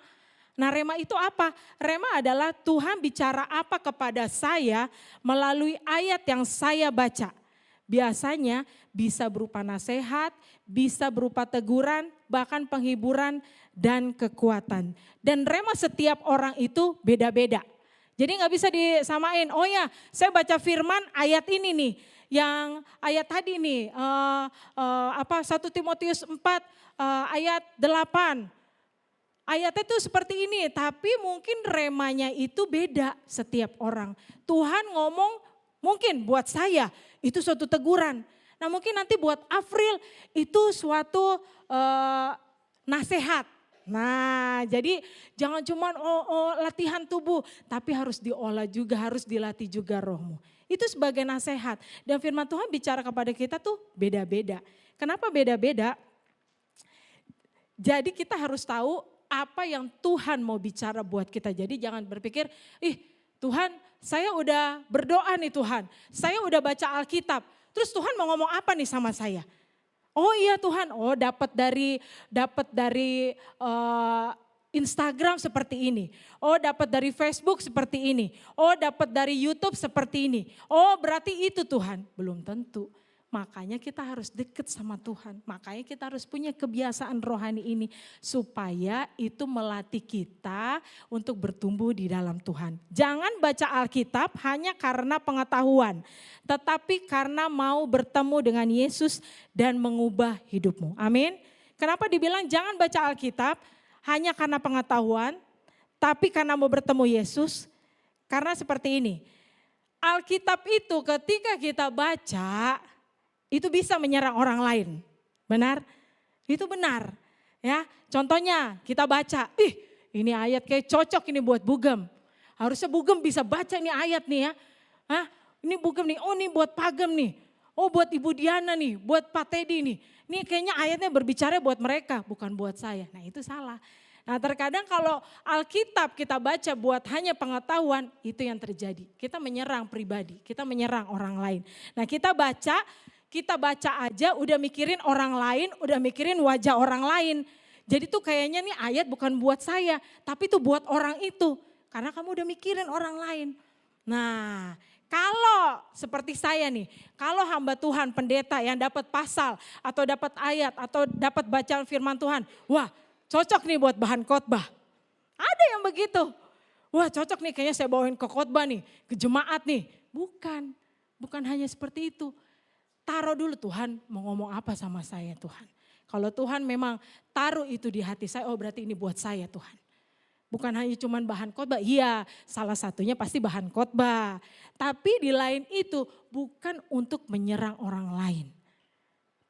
Nah rema itu apa? Rema adalah Tuhan bicara apa kepada saya melalui ayat yang saya baca. Biasanya bisa berupa nasihat, bisa berupa teguran, bahkan penghiburan dan kekuatan. Dan rema setiap orang itu beda-beda. Jadi gak bisa disamain, oh ya saya baca firman ayat ini nih. Yang ayat tadi nih, 1 Timotius 4 ayat 8. Ayatnya itu seperti ini, tapi mungkin remanya itu beda setiap orang. Tuhan ngomong mungkin buat saya itu suatu teguran. Nah mungkin nanti buat Afril itu suatu nasihat. Nah jadi jangan cuma latihan tubuh, tapi harus diolah juga, harus dilatih juga rohmu. Itu sebagai nasihat. Dan firman Tuhan bicara kepada kita tuh beda-beda. Kenapa beda-beda? Jadi kita harus tahu apa yang Tuhan mau bicara buat kita. Jadi jangan berpikir, Tuhan saya udah berdoa nih Tuhan. Saya udah baca Alkitab. Terus Tuhan mau ngomong apa nih sama saya? Oh iya Tuhan, dapat dari Instagram seperti ini. Oh dapat dari Facebook seperti ini. Oh dapat dari YouTube seperti ini. Oh berarti itu Tuhan. Belum tentu. Makanya kita harus dekat sama Tuhan. Makanya kita harus punya kebiasaan rohani ini. Supaya itu melatih kita untuk bertumbuh di dalam Tuhan. Jangan baca Alkitab hanya karena pengetahuan. Tetapi karena mau bertemu dengan Yesus dan mengubah hidupmu. Amin. Kenapa dibilang jangan baca Alkitab hanya karena pengetahuan. Tapi karena mau bertemu Yesus. Karena seperti ini. Alkitab itu ketika kita baca itu bisa menyerang orang lain. Benar? Itu benar. Ya, contohnya kita baca, ini ayat kayak cocok ini buat Bugem. Harusnya Bugem bisa baca ini ayat nih ya. Ini Bugem nih, ini buat Pagem nih. Oh buat Ibu Diana nih, buat Pak Teddy nih. Ini kayaknya ayatnya berbicara buat mereka, bukan buat saya. Nah itu salah. Nah terkadang kalau Alkitab kita baca buat hanya pengetahuan, itu yang terjadi. Kita menyerang pribadi, kita menyerang orang lain. Nah kita baca aja udah mikirin orang lain, udah mikirin wajah orang lain. Jadi tuh kayaknya nih ayat bukan buat saya, tapi tuh buat orang itu. Karena kamu udah mikirin orang lain. Nah kalau seperti saya nih, kalau hamba Tuhan pendeta yang dapat pasal atau dapat ayat atau dapat bacaan firman Tuhan. Wah cocok nih buat bahan khotbah. Ada yang begitu. Wah cocok nih kayaknya saya bawain ke khotbah nih, ke jemaat nih. Bukan hanya seperti itu. Taruh dulu Tuhan mau ngomong apa sama saya Tuhan. Kalau Tuhan memang taruh itu di hati saya, oh berarti ini buat saya Tuhan. Bukan hanya cuman bahan khotbah, iya salah satunya pasti bahan khotbah. Tapi di lain itu bukan untuk menyerang orang lain.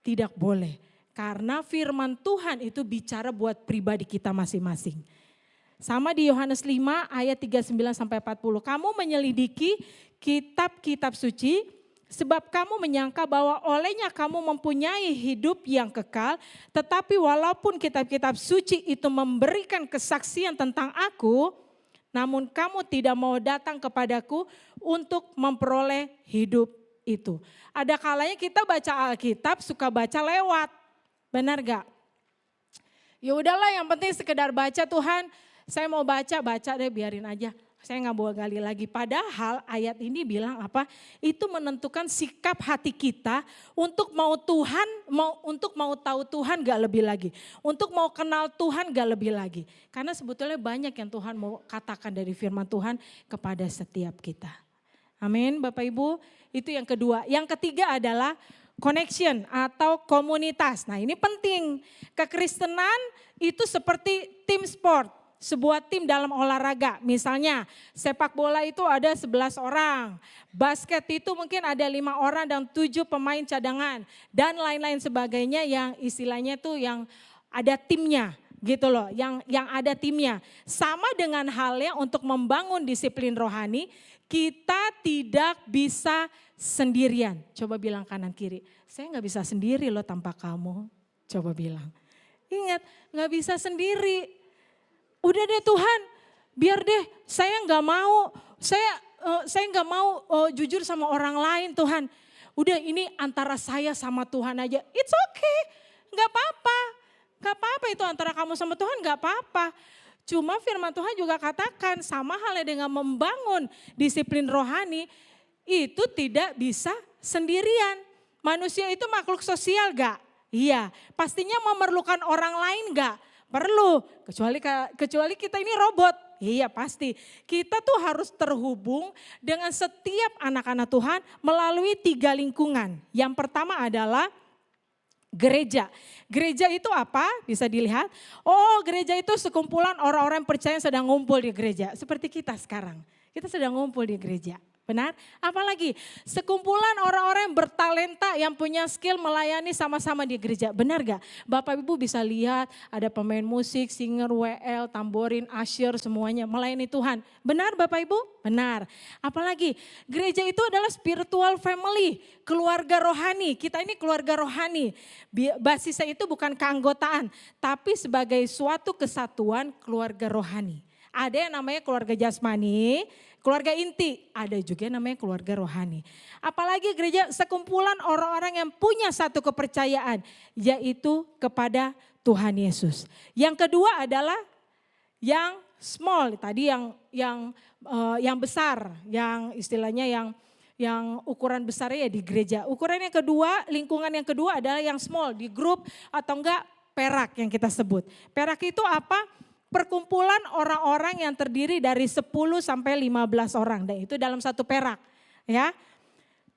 Tidak boleh. Karena firman Tuhan itu bicara buat pribadi kita masing-masing. Sama di Yohanes 5 ayat 39 sampai 40. Kamu menyelidiki kitab-kitab suci sebab kamu menyangka bahwa olehnya kamu mempunyai hidup yang kekal. Tetapi walaupun kitab-kitab suci itu memberikan kesaksian tentang aku, namun kamu tidak mau datang kepadaku untuk memperoleh hidup itu. Ada kalanya kita baca Alkitab suka baca lewat. Benar gak? Ya udahlah yang penting sekedar baca Tuhan. Saya mau baca deh biarin aja. Saya gak mau gali lagi. Padahal ayat ini bilang apa? Itu menentukan sikap hati kita untuk mau Tuhan, untuk mau tahu Tuhan gak lebih lagi. Untuk mau kenal Tuhan gak lebih lagi. Karena sebetulnya banyak yang Tuhan mau katakan dari firman Tuhan kepada setiap kita. Amin Bapak Ibu. Itu yang kedua. Yang ketiga adalah connection atau komunitas. Nah ini penting. Kekristenan itu seperti tim sport. Sebuah tim dalam olahraga. Misalnya sepak bola itu ada 11 orang. Basket itu mungkin ada 5 orang dan 7 pemain cadangan. Dan lain-lain sebagainya yang istilahnya tuh yang ada timnya. Gitu loh, yang ada timnya. Sama dengan halnya untuk membangun disiplin rohani, kita tidak bisa sendirian. Coba bilang kanan kiri, saya gak bisa sendiri loh tanpa kamu. Coba bilang, ingat gak bisa sendiri. Udah deh Tuhan, biar deh saya gak mau, saya gak mau jujur sama orang lain Tuhan. Udah ini antara saya sama Tuhan aja, it's okay, gak apa-apa. Gak apa-apa itu antara kamu sama Tuhan gak apa-apa. Cuma firman Tuhan juga katakan sama halnya dengan membangun disiplin rohani itu tidak bisa sendirian. Manusia itu makhluk sosial gak? Iya. Pastinya memerlukan orang lain gak? Perlu. Kecuali kita ini robot. Iya pasti. Kita tuh harus terhubung dengan setiap anak-anak Tuhan melalui 3 lingkungan. Yang pertama adalah gereja. Gereja itu apa? Bisa dilihat. Oh gereja itu sekumpulan orang-orang yang percaya sedang ngumpul di gereja. Seperti kita sekarang. Kita sedang ngumpul di gereja. Benar? Apalagi sekumpulan orang-orang yang bertalenta yang punya skill melayani sama-sama di gereja. Benar gak? Bapak Ibu bisa lihat ada pemain musik, singer, WL, tamborin, usher semuanya melayani Tuhan. Benar Bapak Ibu? Benar. Apalagi gereja itu adalah spiritual family, keluarga rohani. Kita ini keluarga rohani. Basisnya itu bukan keanggotaan, tapi sebagai suatu kesatuan keluarga rohani. Ada yang namanya keluarga jasmani, keluarga inti, ada juga yang namanya keluarga rohani. Apalagi gereja sekumpulan orang-orang yang punya satu kepercayaan, yaitu kepada Tuhan Yesus. Yang kedua adalah yang small, tadi yang besar, yang istilahnya yang ukuran besarnya ya di gereja. Ukuran yang kedua, lingkungan yang kedua adalah yang small, di grup atau enggak perak yang kita sebut. Perak itu apa? Perkumpulan orang-orang yang terdiri dari 10 sampai 15 orang. Dan itu dalam satu perak. Ya.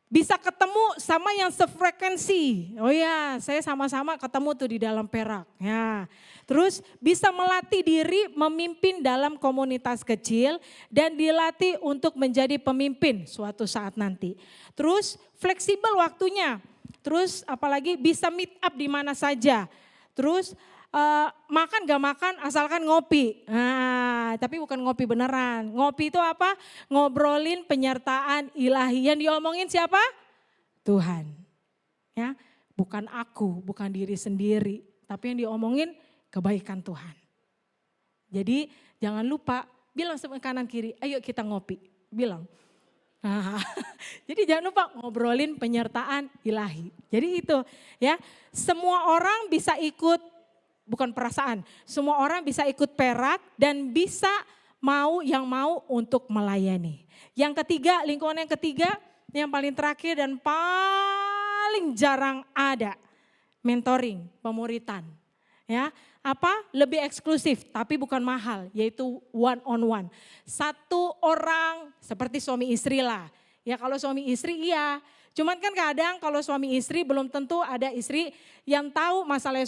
Bisa ketemu sama yang sefrekuensi. Oh ya, saya sama-sama ketemu tuh di dalam perak. Ya. Terus bisa melatih diri memimpin dalam komunitas kecil. Dan dilatih untuk menjadi pemimpin suatu saat nanti. Terus fleksibel waktunya. Terus apalagi bisa meet up di mana saja. Terus makan gak makan asalkan ngopi. Nah, tapi bukan ngopi beneran. Ngopi itu apa? Ngobrolin penyertaan ilahi. Yang diomongin siapa? Tuhan. Ya, bukan aku, bukan diri sendiri. Tapi yang diomongin kebaikan Tuhan. Jadi jangan lupa bilang sama kanan kiri, ayo kita ngopi. Bilang. Nah, jadi jangan lupa ngobrolin penyertaan ilahi. Jadi itu ya, semua orang bisa ikut. Bukan perasaan, semua orang bisa ikut perak dan bisa mau untuk melayani. Yang ketiga, lingkungan yang ketiga, yang paling terakhir dan paling jarang ada, mentoring, pemuritan. Ya, apa? Lebih eksklusif tapi bukan mahal, yaitu one on one. Satu orang seperti suami istri lah. Ya kalau suami istri iya. Cuman kan kadang kalau suami istri belum tentu ada istri yang tahu masalahnya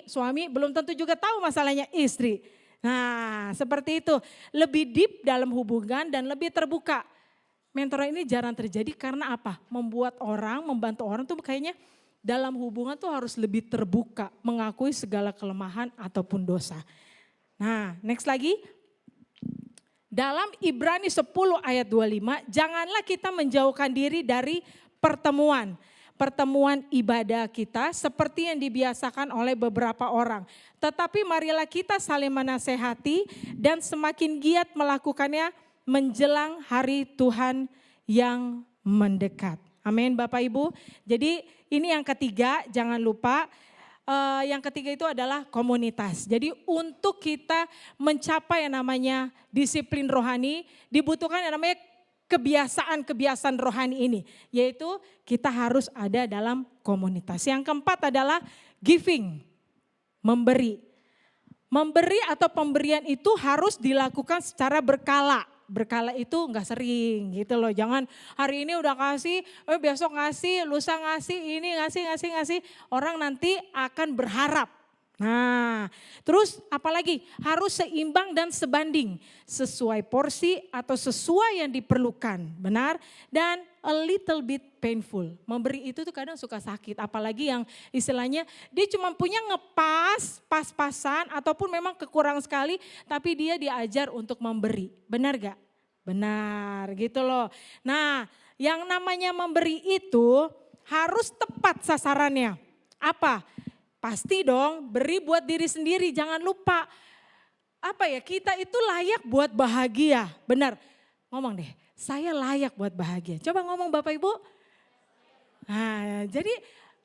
suami belum tentu juga tahu masalahnya istri. Nah, seperti itu. Lebih deep dalam hubungan dan lebih terbuka. Mentoring ini jarang terjadi karena apa? Membuat orang, membantu orang tuh kayaknya dalam hubungan tuh harus lebih terbuka. Mengakui segala kelemahan ataupun dosa. Nah, next lagi. Dalam Ibrani 10 ayat 25, janganlah kita menjauhkan diri dari pertemuan. Pertemuan ibadah kita seperti yang dibiasakan oleh beberapa orang. Tetapi marilah kita saling menasehati dan semakin giat melakukannya menjelang hari Tuhan yang mendekat. Amin Bapak Ibu. Jadi ini yang ketiga, jangan lupa. Yang ketiga itu adalah komunitas. Jadi untuk kita mencapai yang namanya disiplin rohani, dibutuhkan yang namanya kebiasaan-kebiasaan rohani ini. Yaitu kita harus ada dalam komunitas. Yang keempat adalah giving, memberi. Memberi atau pemberian itu harus dilakukan secara berkala. Berkala itu enggak sering gitu loh. Jangan hari ini udah kasih, besok ngasih, lusa ngasih, ini ngasih. Orang nanti akan berharap. Nah, terus apalagi harus seimbang dan sebanding. Sesuai porsi atau sesuai yang diperlukan. Benar? Dan a little bit painful. Memberi itu tuh kadang suka sakit. Apalagi yang istilahnya dia cuma punya ngepas, pas-pasan ataupun memang kekurangan sekali. Tapi dia diajar untuk memberi. Benar gak? Benar gitu loh. Nah yang namanya memberi itu harus tepat sasarannya. Apa? Pasti dong beri buat diri sendiri, jangan lupa. Apa ya, kita itu layak buat bahagia. Benar, ngomong deh, saya layak buat bahagia. Coba ngomong Bapak Ibu. Nah, jadi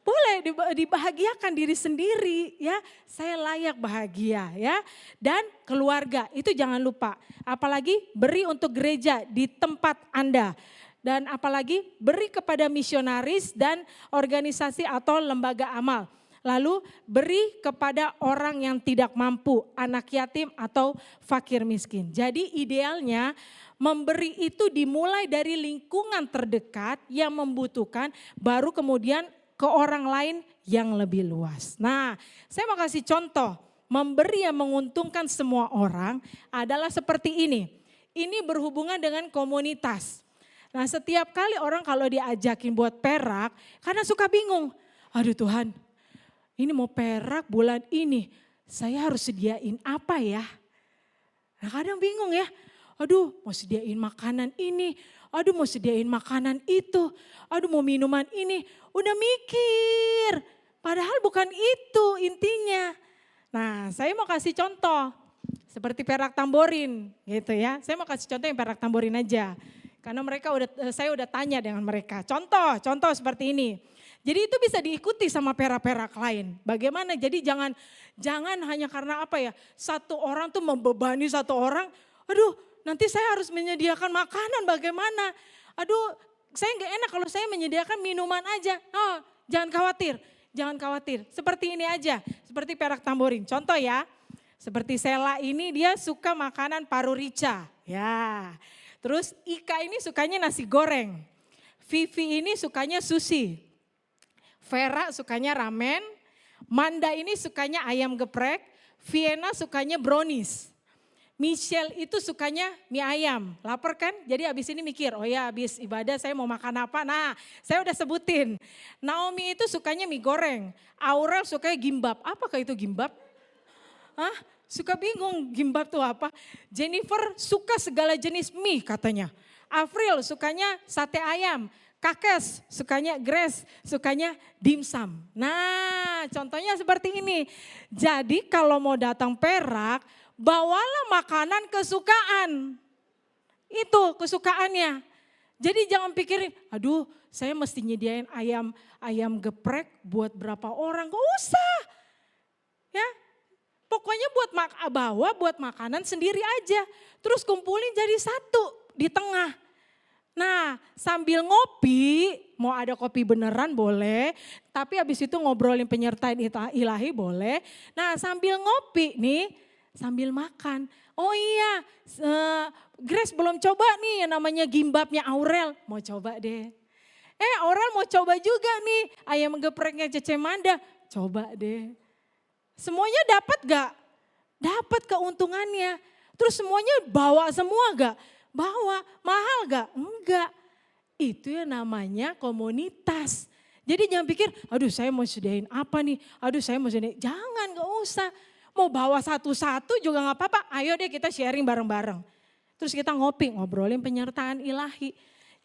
boleh dibahagiakan diri sendiri ya. Saya layak bahagia ya. Dan keluarga, itu jangan lupa. Apalagi beri untuk gereja di tempat Anda. Dan apalagi beri kepada misionaris dan organisasi atau lembaga amal. Lalu beri kepada orang yang tidak mampu, anak yatim atau fakir miskin. Jadi idealnya memberi itu dimulai dari lingkungan terdekat yang membutuhkan, baru kemudian ke orang lain yang lebih luas. Nah, saya mau kasih contoh, memberi yang menguntungkan semua orang adalah seperti ini. Ini berhubungan dengan komunitas. Nah, setiap kali orang kalau diajakin buat perak, karena suka bingung. Aduh Tuhan, ini mau perak bulan ini, saya harus sediain apa ya? Nah kadang bingung ya, aduh mau sediain makanan ini, aduh mau sediain makanan itu, aduh mau minuman ini. Udah mikir, padahal bukan itu intinya. Nah saya mau kasih contoh, seperti perak tamborin gitu ya. Saya mau kasih contoh yang perak tamborin aja. Karena saya udah tanya dengan mereka, contoh seperti ini. Jadi itu bisa diikuti sama perak-perak lain. Bagaimana? Jadi jangan hanya karena apa ya, satu orang tuh membebani satu orang. Aduh nanti saya harus menyediakan makanan bagaimana. Aduh saya gak enak kalau saya menyediakan minuman aja. Oh jangan khawatir. Seperti ini aja, seperti perak tamborin. Contoh ya, seperti Sela ini dia suka makanan paru rica. Ya, terus Ika ini sukanya nasi goreng. Vivi ini sukanya sushi. Vera sukanya ramen, Manda ini sukanya ayam geprek, Vienna sukanya brownies. Michelle itu sukanya mie ayam, lapar kan? Jadi abis ini mikir, oh ya abis ibadah saya mau makan apa? Nah saya udah sebutin. Naomi itu sukanya mie goreng, Aurel sukanya gimbap. Apakah itu gimbap? Hah? Suka bingung gimbap tuh apa? Jennifer suka segala jenis mie katanya. Avril sukanya sate ayam. Kakes sukanya Grace, sukanya dimsum. Nah contohnya seperti ini. Jadi kalau mau datang perak, bawalah makanan kesukaan. Itu kesukaannya. Jadi jangan pikirin, aduh saya mesti nyediain ayam geprek buat berapa orang. Gak usah. Ya, pokoknya bawa buat makanan sendiri aja. Terus kumpulin jadi satu di tengah. Nah sambil ngopi, mau ada kopi beneran boleh, tapi habis itu ngobrolin penyertaan ilahi boleh. Nah sambil ngopi nih, sambil makan. Oh iya, Grace belum coba nih yang namanya gimbapnya Aurel, mau coba deh. Aurel mau coba juga nih ayam gepreknya Cece Manda, coba deh. Semuanya dapat gak? dapat keuntungannya. Terus semuanya bawa semua gak? Bawa. Mahal gak? Enggak. Itu yang namanya komunitas. Jadi jangan pikir, aduh saya mau sediain apa nih, aduh saya mau sediain. Jangan, gak usah. Mau bawa satu-satu juga gak apa-apa, ayo deh kita sharing bareng-bareng. Terus kita ngopi, ngobrolin penyertaan ilahi.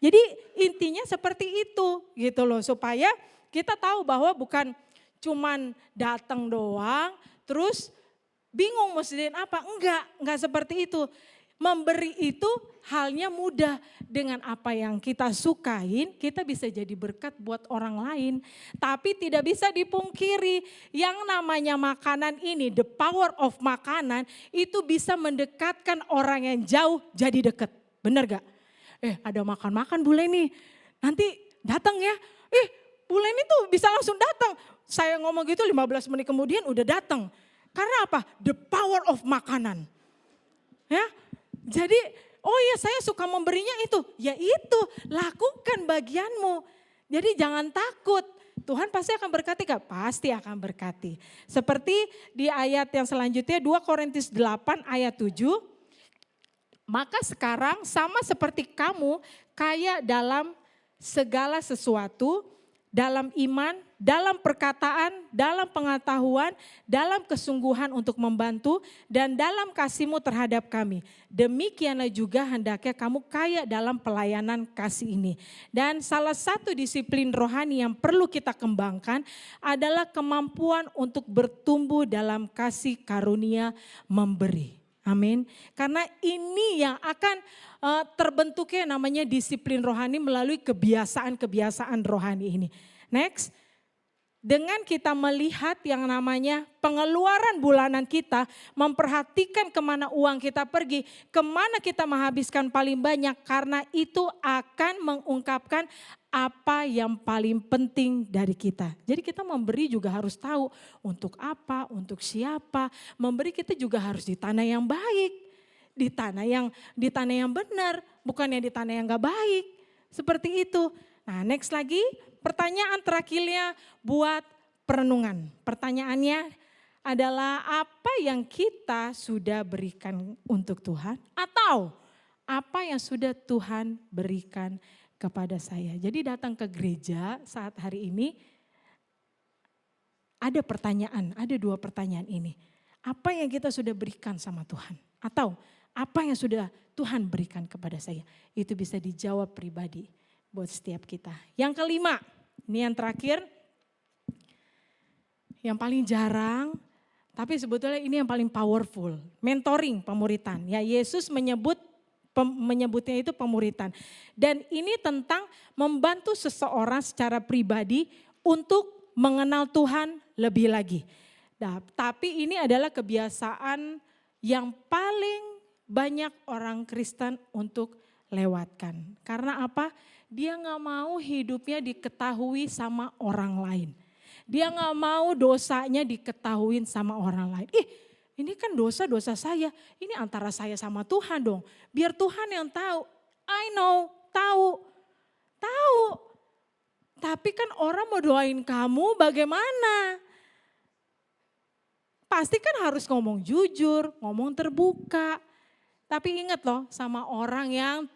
Jadi intinya seperti itu gitu loh, supaya kita tahu bahwa bukan cuman datang doang, terus bingung mau sediain apa. Enggak seperti itu. Memberi itu halnya mudah. Dengan apa yang kita sukain, kita bisa jadi berkat buat orang lain. Tapi tidak bisa dipungkiri, yang namanya makanan ini, the power of makanan, itu bisa mendekatkan orang yang jauh jadi deket. Bener gak? Ada makan-makan Bu Leni, nanti datang ya. Bu Leni tuh bisa langsung datang. Saya ngomong gitu 15 menit kemudian udah datang. Karena apa? The power of makanan. Ya, jadi oh ya saya suka memberinya itu. Ya itu, lakukan bagianmu. Jadi jangan takut. Tuhan pasti akan berkati gak? Pasti akan berkati. Seperti di ayat yang selanjutnya 2 Korintus 8 ayat 7. Maka sekarang sama seperti kamu kaya dalam segala sesuatu, dalam iman, dalam perkataan, dalam pengetahuan, dalam kesungguhan untuk membantu, dan dalam kasihmu terhadap kami. Demikianlah juga hendaknya kamu kaya dalam pelayanan kasih ini. Dan salah satu disiplin rohani yang perlu kita kembangkan adalah kemampuan untuk bertumbuh dalam kasih karunia memberi. Amin. Karena ini yang akan terbentuknya namanya disiplin rohani melalui kebiasaan-kebiasaan rohani ini. Next, dengan kita melihat yang namanya pengeluaran bulanan kita, memperhatikan kemana uang kita pergi, kemana kita menghabiskan paling banyak, karena itu akan mengungkapkan apa yang paling penting dari kita. Jadi kita memberi juga harus tahu untuk apa, untuk siapa. Memberi kita juga harus di tanah yang baik, di tanah yang benar, bukan yang di tanah yang gak baik. Seperti itu. Nah, next lagi, pertanyaan terakhirnya buat perenungan. Pertanyaannya adalah apa yang kita sudah berikan untuk Tuhan atau apa yang sudah Tuhan berikan kepada saya. Jadi datang ke gereja saat hari ini ada pertanyaan, ada 2 pertanyaan ini. Apa yang kita sudah berikan sama Tuhan? Atau apa yang sudah Tuhan berikan kepada saya? Itu bisa dijawab pribadi buat setiap kita. Yang kelima, ini yang terakhir, yang paling jarang, tapi sebetulnya ini yang paling powerful. Mentoring pemuritan. Ya, Yesus menyebutnya itu pemuritan. Dan ini tentang membantu seseorang secara pribadi untuk mengenal Tuhan lebih lagi. Nah, tapi ini adalah kebiasaan yang paling banyak orang Kristen untuk lewatkan. Karena apa? Dia gak mau hidupnya diketahui sama orang lain. Dia gak mau dosanya diketahui sama orang lain. Ini kan dosa-dosa saya, ini antara saya sama Tuhan dong. Biar Tuhan yang tahu, I know, tahu. Tapi kan orang mau doain kamu bagaimana? Pasti kan harus ngomong jujur, ngomong terbuka. Tapi ingat loh sama orang yang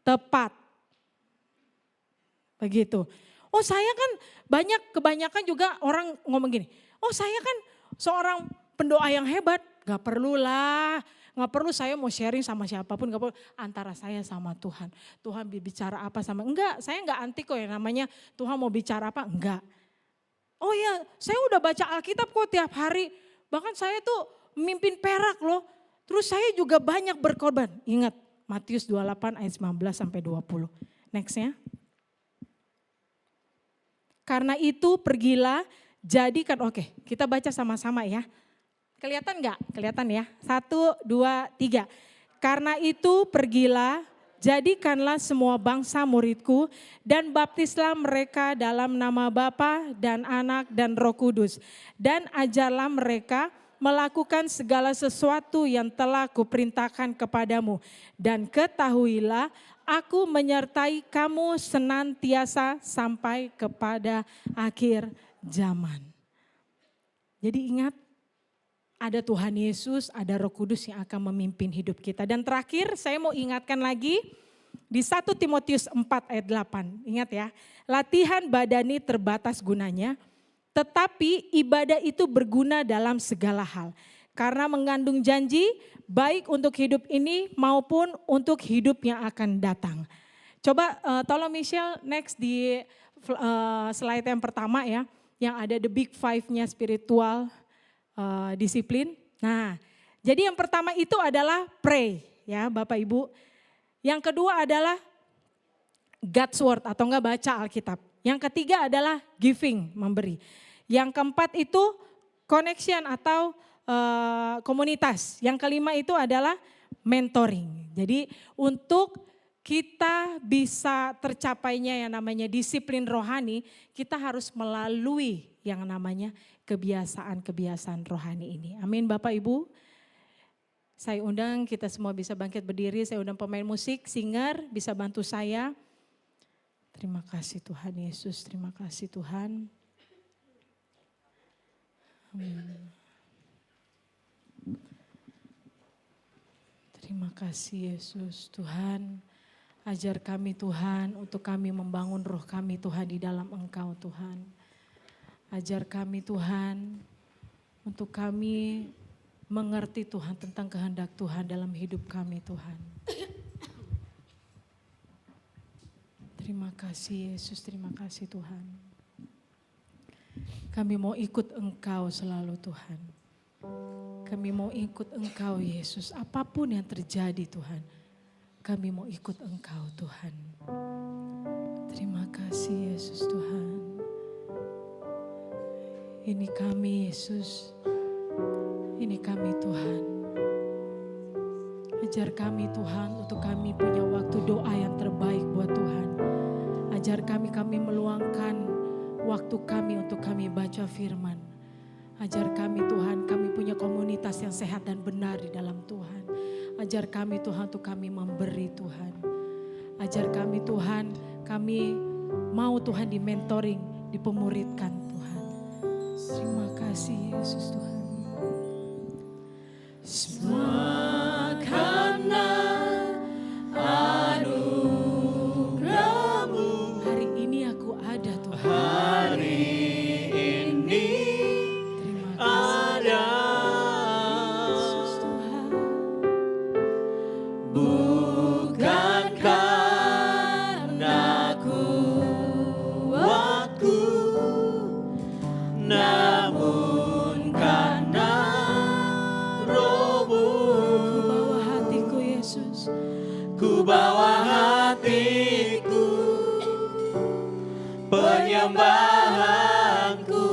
tepat. Begitu. Oh saya kan kebanyakan juga orang ngomong gini, oh saya kan seorang pendoa yang hebat, gak perlu saya mau sharing sama siapapun, gak perlu, antara saya sama Tuhan. Tuhan bicara apa sama, enggak, saya enggak anti kok ya namanya Tuhan mau bicara apa, enggak. Oh ya, saya udah baca Alkitab kok tiap hari, bahkan saya tuh mimpin perak loh, terus saya juga banyak berkorban. Ingat Matius 28 ayat 19 sampai 20. Nextnya. Karena itu pergilah, jadikan, oke kita baca sama-sama ya. Kelihatan enggak? Kelihatan ya. 1, 2, 3. Karena itu pergilah, jadikanlah semua bangsa muridku dan baptislah mereka dalam nama Bapa dan Anak dan Roh Kudus. Dan ajarlah mereka melakukan segala sesuatu yang telah kuperintahkan kepadamu. Dan ketahuilah aku menyertai kamu senantiasa sampai kepada akhir zaman. Jadi ingat, ada Tuhan Yesus, ada Roh Kudus yang akan memimpin hidup kita. Dan terakhir saya mau ingatkan lagi di 1 Timotius 4 ayat 8. Ingat ya, latihan badani terbatas gunanya, tetapi ibadah itu berguna dalam segala hal. Karena mengandung janji baik untuk hidup ini maupun untuk hidup yang akan datang. Coba tolong Michelle next di slide yang pertama ya. Yang ada the big five-nya spiritual disiplin. Nah, jadi yang pertama itu adalah pray ya Bapak Ibu. Yang kedua adalah God's word atau enggak baca Alkitab. Yang ketiga adalah giving, memberi. Yang keempat itu connection atau komunitas. Yang kelima itu adalah mentoring. Jadi untuk kita bisa tercapainya yang namanya disiplin rohani, kita harus melalui yang namanya kebiasaan-kebiasaan rohani ini. Amin Bapak Ibu. Saya undang kita semua bisa bangkit berdiri, saya undang pemain musik, singer bisa bantu saya. Terima kasih Tuhan Yesus, terima kasih Tuhan. Amin. Terima kasih Yesus, Tuhan. Ajar kami Tuhan untuk kami membangun roh kami Tuhan di dalam Engkau Tuhan. Ajar kami Tuhan untuk kami mengerti Tuhan tentang kehendak Tuhan dalam hidup kami Tuhan. Terima kasih Yesus, terima kasih Tuhan. Kami mau ikut Engkau selalu Tuhan. Kami mau ikut Engkau Yesus, apapun yang terjadi Tuhan. Kami mau ikut Engkau Tuhan. Terima kasih Yesus Tuhan. Ini kami Yesus. Ini kami Tuhan. Ajar kami Tuhan untuk kami punya waktu doa yang terbaik buat Tuhan. Ajar kami meluangkan waktu kami untuk kami baca firman. Ajar kami Tuhan, kami punya komunitas yang sehat dan benar di dalam Tuhan. Ajar kami Tuhan untuk kami memberi Tuhan. Ajar kami Tuhan, kami mau Tuhan di mentoring, dipemuridkan Tuhan. Terima kasih Yesus Tuhan. Semua karena anugerah-Mu. Hari ini aku ada Tuhan. Hari ini Terima kasih ada. Yesus Tuhan. Bukan karena kuatku, namun karena Roh-Mu. Ku bawa hatiku Yesus. Ku bawa hatiku, penyembahanku.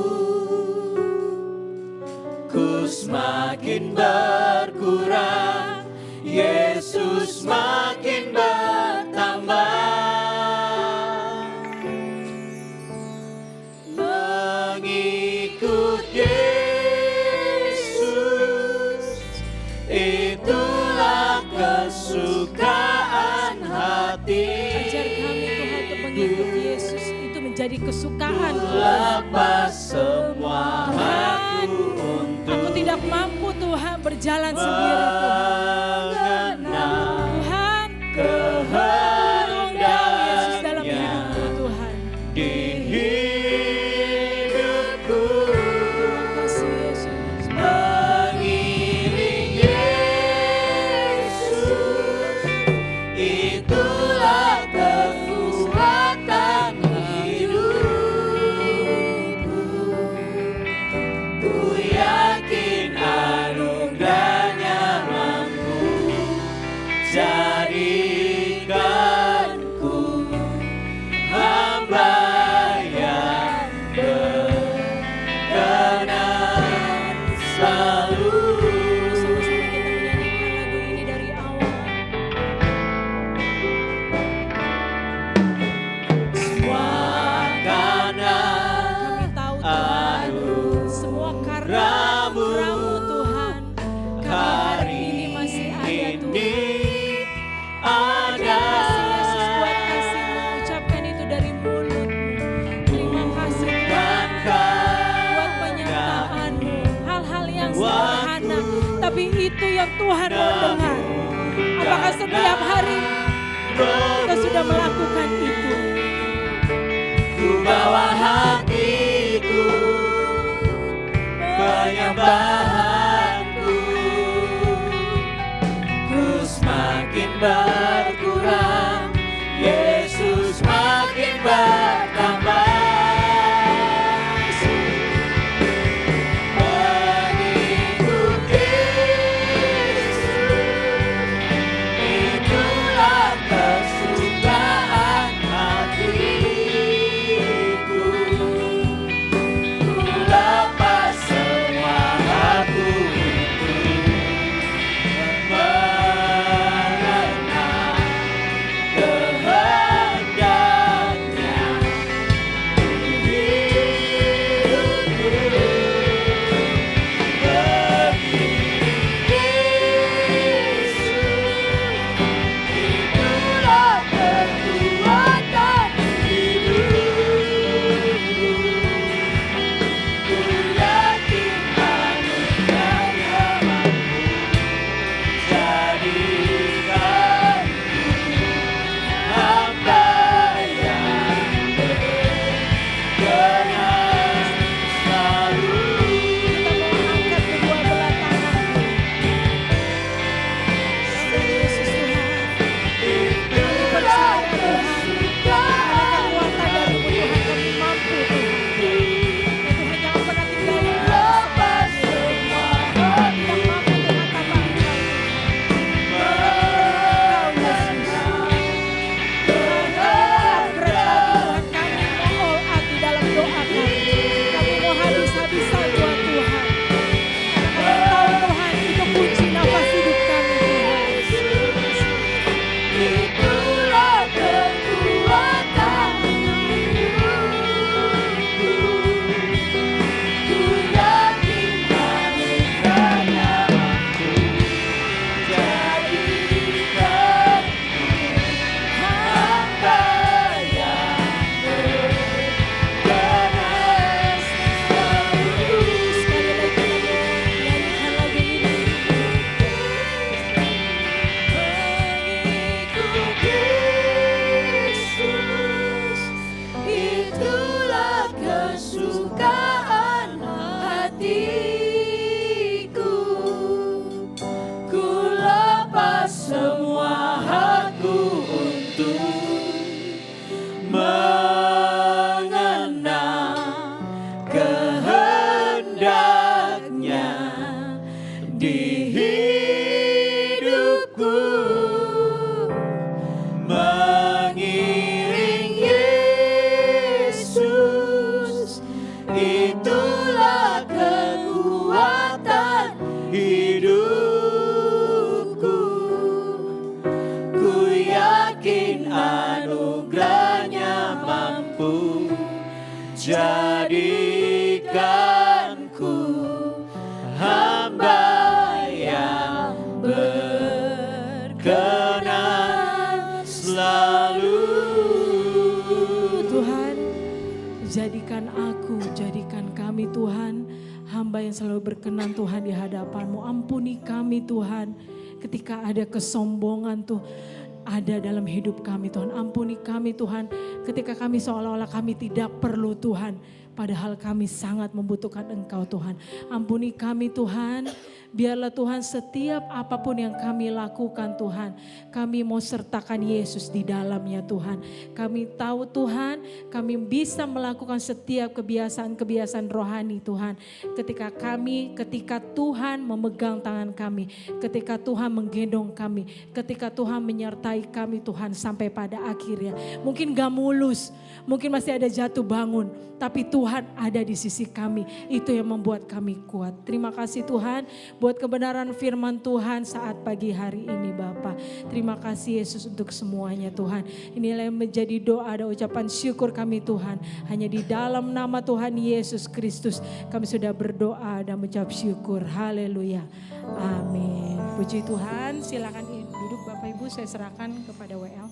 Ku semakin berkurang, Yesus makin bertambah. Mengikut Yesus, itulah kesukaan hati. Ajar kami Tuhan untuk mengikut Yesus itu menjadi kesukaan. Lepas semua aku untuk Aku tidak mampu Tuhan berjalan sendiri Tuhan. mengenal Tuhan, undang Yesus dalam kehendaknya hidupku Tuhan. di hidupku. Terima kasih Yesus. Mengiring Yesus, itulah kekuatan hidupku. Ku yakin anugerahnya mampu itu yang Tuhan mau dengar? Apakah setiap hari kita sudah melakukan itu? Ku bawa hatiku, penyembahanku, ku semakin berkurang, Yesus makin bertambah. Jadikanku hamba yang berkenan selalu. Tuhan, jadikan aku, jadikan kami Tuhan, hamba yang selalu berkenan Tuhan di hadapan-Mu. Ampuni kami Tuhan, ketika ada kesombongan tuh ada dalam hidup kami Tuhan. Ampuni kami Tuhan, ketika kami seolah-olah kami tidak perlu Tuhan, padahal kami sangat membutuhkan Engkau Tuhan. Ampuni kami Tuhan, biarlah Tuhan setiap apapun yang kami lakukan Tuhan, kami mau sertakan Yesus di dalamnya Tuhan. Kami tahu Tuhan, kami bisa melakukan setiap kebiasaan-kebiasaan rohani Tuhan. Ketika Tuhan memegang tangan kami, ketika Tuhan menggendong kami, ketika Tuhan menyertai kami Tuhan sampai pada akhirnya. Mungkin gak mulus, mungkin masih ada jatuh bangun, tapi Tuhan ada di sisi kami. Itu yang membuat kami kuat. Terima kasih Tuhan buat kebenaran firman Tuhan saat pagi hari ini Bapa. Terima kasih Yesus untuk semuanya Tuhan. Inilah yang menjadi doa dan ucapan syukur kami Tuhan. Hanya di dalam nama Tuhan Yesus Kristus kami sudah berdoa dan mengucap syukur. Haleluya. Amin. Puji Tuhan. Silakan duduk Bapak Ibu, saya serahkan kepada WL.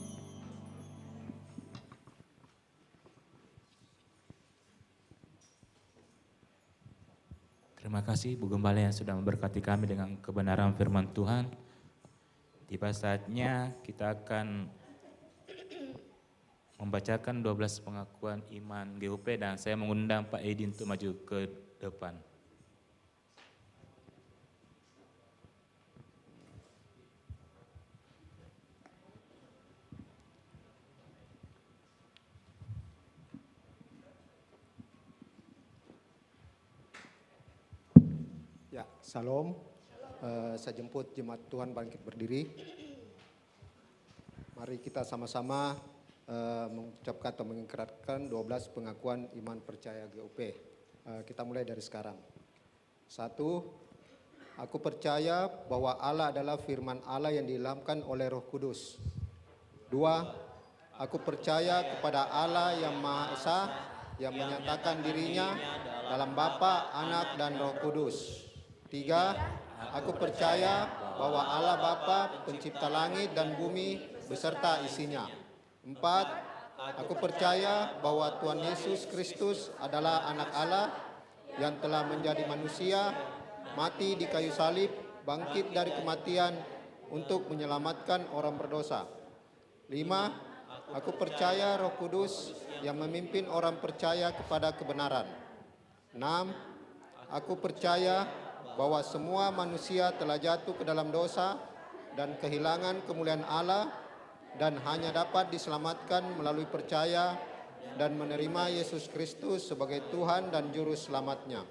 Terima kasih Bu Gembala yang sudah memberkati kami dengan kebenaran firman Tuhan. Tiba saatnya kita akan membacakan 12 pengakuan iman GUP dan saya mengundang Pak Edi untuk maju ke depan. Ya, salam. Saya jemput jemaat Tuhan bangkit berdiri. Mari kita sama-sama mengucapkan atau mengikratkan 12 pengakuan iman percaya GUP. Kita mulai dari sekarang. 1. Aku percaya bahwa Allah adalah firman Allah yang diilhamkan oleh Roh Kudus. 2. Aku percaya kepada Allah yang Maha Esa yang menyatakan dirinya dalam Bapa, Anak, dan Roh Kudus. 3. Aku percaya bahwa Allah Bapa pencipta langit dan bumi beserta isinya. 4. Aku percaya bahwa Tuhan Yesus Kristus adalah anak Allah yang telah menjadi manusia, mati di kayu salib, bangkit dari kematian untuk menyelamatkan orang berdosa. 5. Aku percaya Roh Kudus yang memimpin orang percaya kepada kebenaran. 6. Aku percaya bahwa semua manusia telah jatuh ke dalam dosa dan kehilangan kemuliaan Allah dan hanya dapat diselamatkan melalui percaya dan menerima Yesus Kristus sebagai Tuhan dan Juru Selamatnya.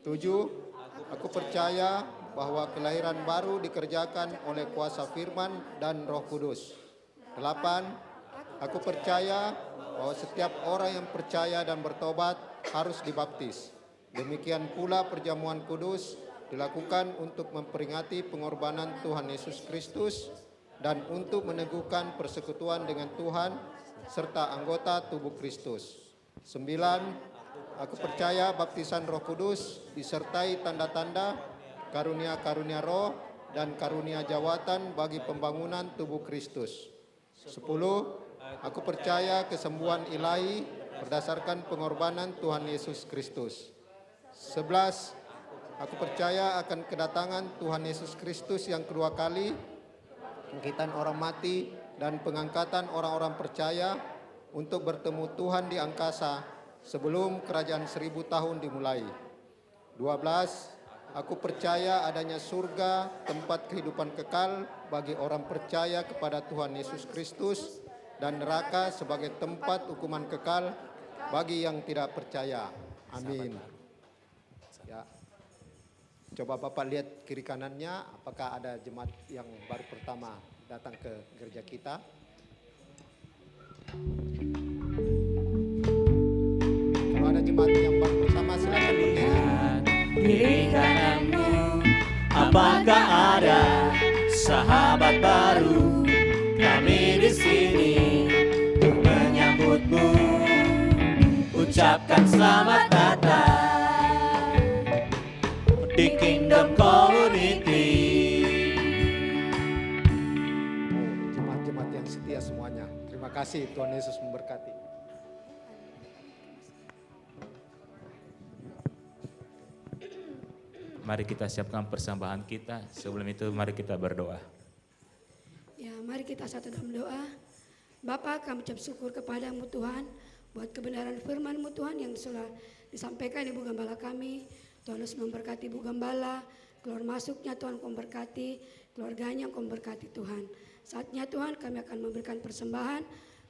7. Aku percaya bahwa kelahiran baru dikerjakan oleh kuasa firman dan Roh Kudus. 8. Aku percaya bahwa setiap orang yang percaya dan bertobat harus dibaptis. Demikian pula perjamuan kudus dilakukan untuk memperingati pengorbanan Tuhan Yesus Kristus dan untuk meneguhkan persekutuan dengan Tuhan serta anggota tubuh Kristus. 9. Aku percaya baptisan Roh Kudus disertai tanda-tanda, karunia-karunia roh, dan karunia jawatan bagi pembangunan tubuh Kristus. 10. Aku percaya kesembuhan ilahi berdasarkan pengorbanan Tuhan Yesus Kristus. 11. Aku percaya akan kedatangan Tuhan Yesus Kristus yang kedua kali, bangkitan orang mati, dan pengangkatan orang-orang percaya untuk bertemu Tuhan di angkasa sebelum kerajaan 1000 tahun dimulai. 12. Aku percaya adanya surga, tempat kehidupan kekal bagi orang percaya kepada Tuhan Yesus Kristus, dan neraka sebagai tempat hukuman kekal bagi yang tidak percaya. Amin. Ya. Coba Bapak lihat kiri kanannya, apakah ada jemaat yang baru pertama datang ke gereja kita? Kalau ada jemaat yang baru pertama, silakan berdiri. Kiri kananmu, apakah ada sahabat baru? Kami di sini untuk menyambutmu, ucapkan selamat datang di Kingdom Community. Jemaat-jemaat yang setia semuanya, terima kasih, Tuhan Yesus memberkati. Mari kita siapkan persembahan kita. Sebelum itu mari kita berdoa. Ya, mari kita satu dalam doa. Bapa, kami ucap syukur kepadamu Tuhan, buat kebenaran firman-Mu Tuhan yang sudah disampaikan Ibu Gembala kami. Tuhan Yesus memberkati Ibu Gembala, keluar masuknya Tuhan Kau berkati, keluarganya Kau berkati Tuhan. Saatnya Tuhan kami akan memberikan persembahan,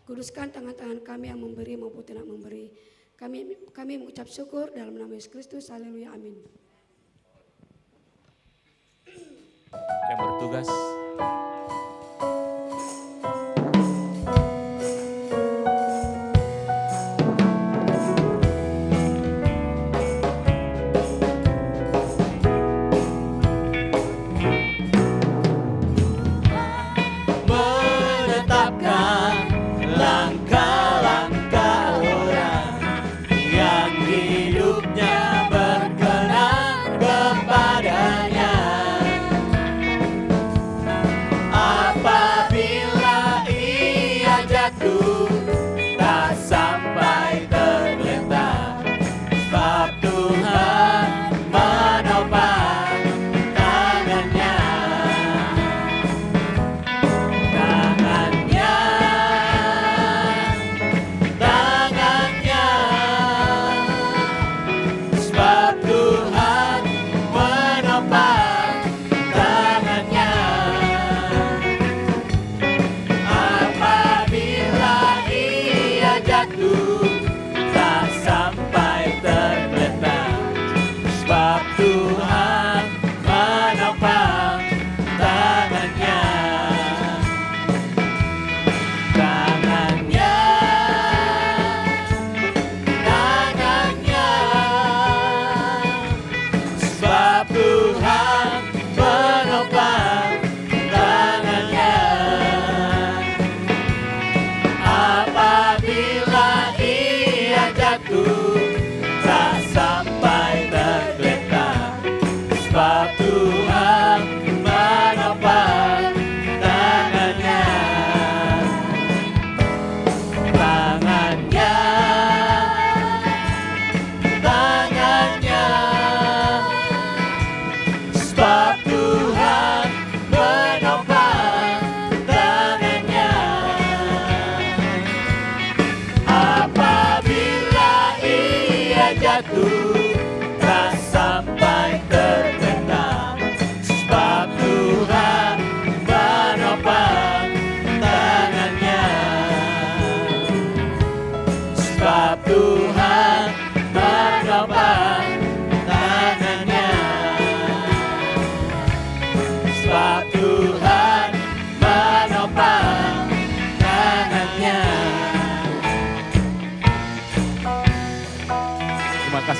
kuduskan tangan-tangan kami yang memberi maupun tidak memberi. Kami mengucap syukur dalam nama Yesus Kristus, haleluya, amin. Yang bertugas menetapkan langkah-langkah orang yang hidupnya berkenan kepadanya.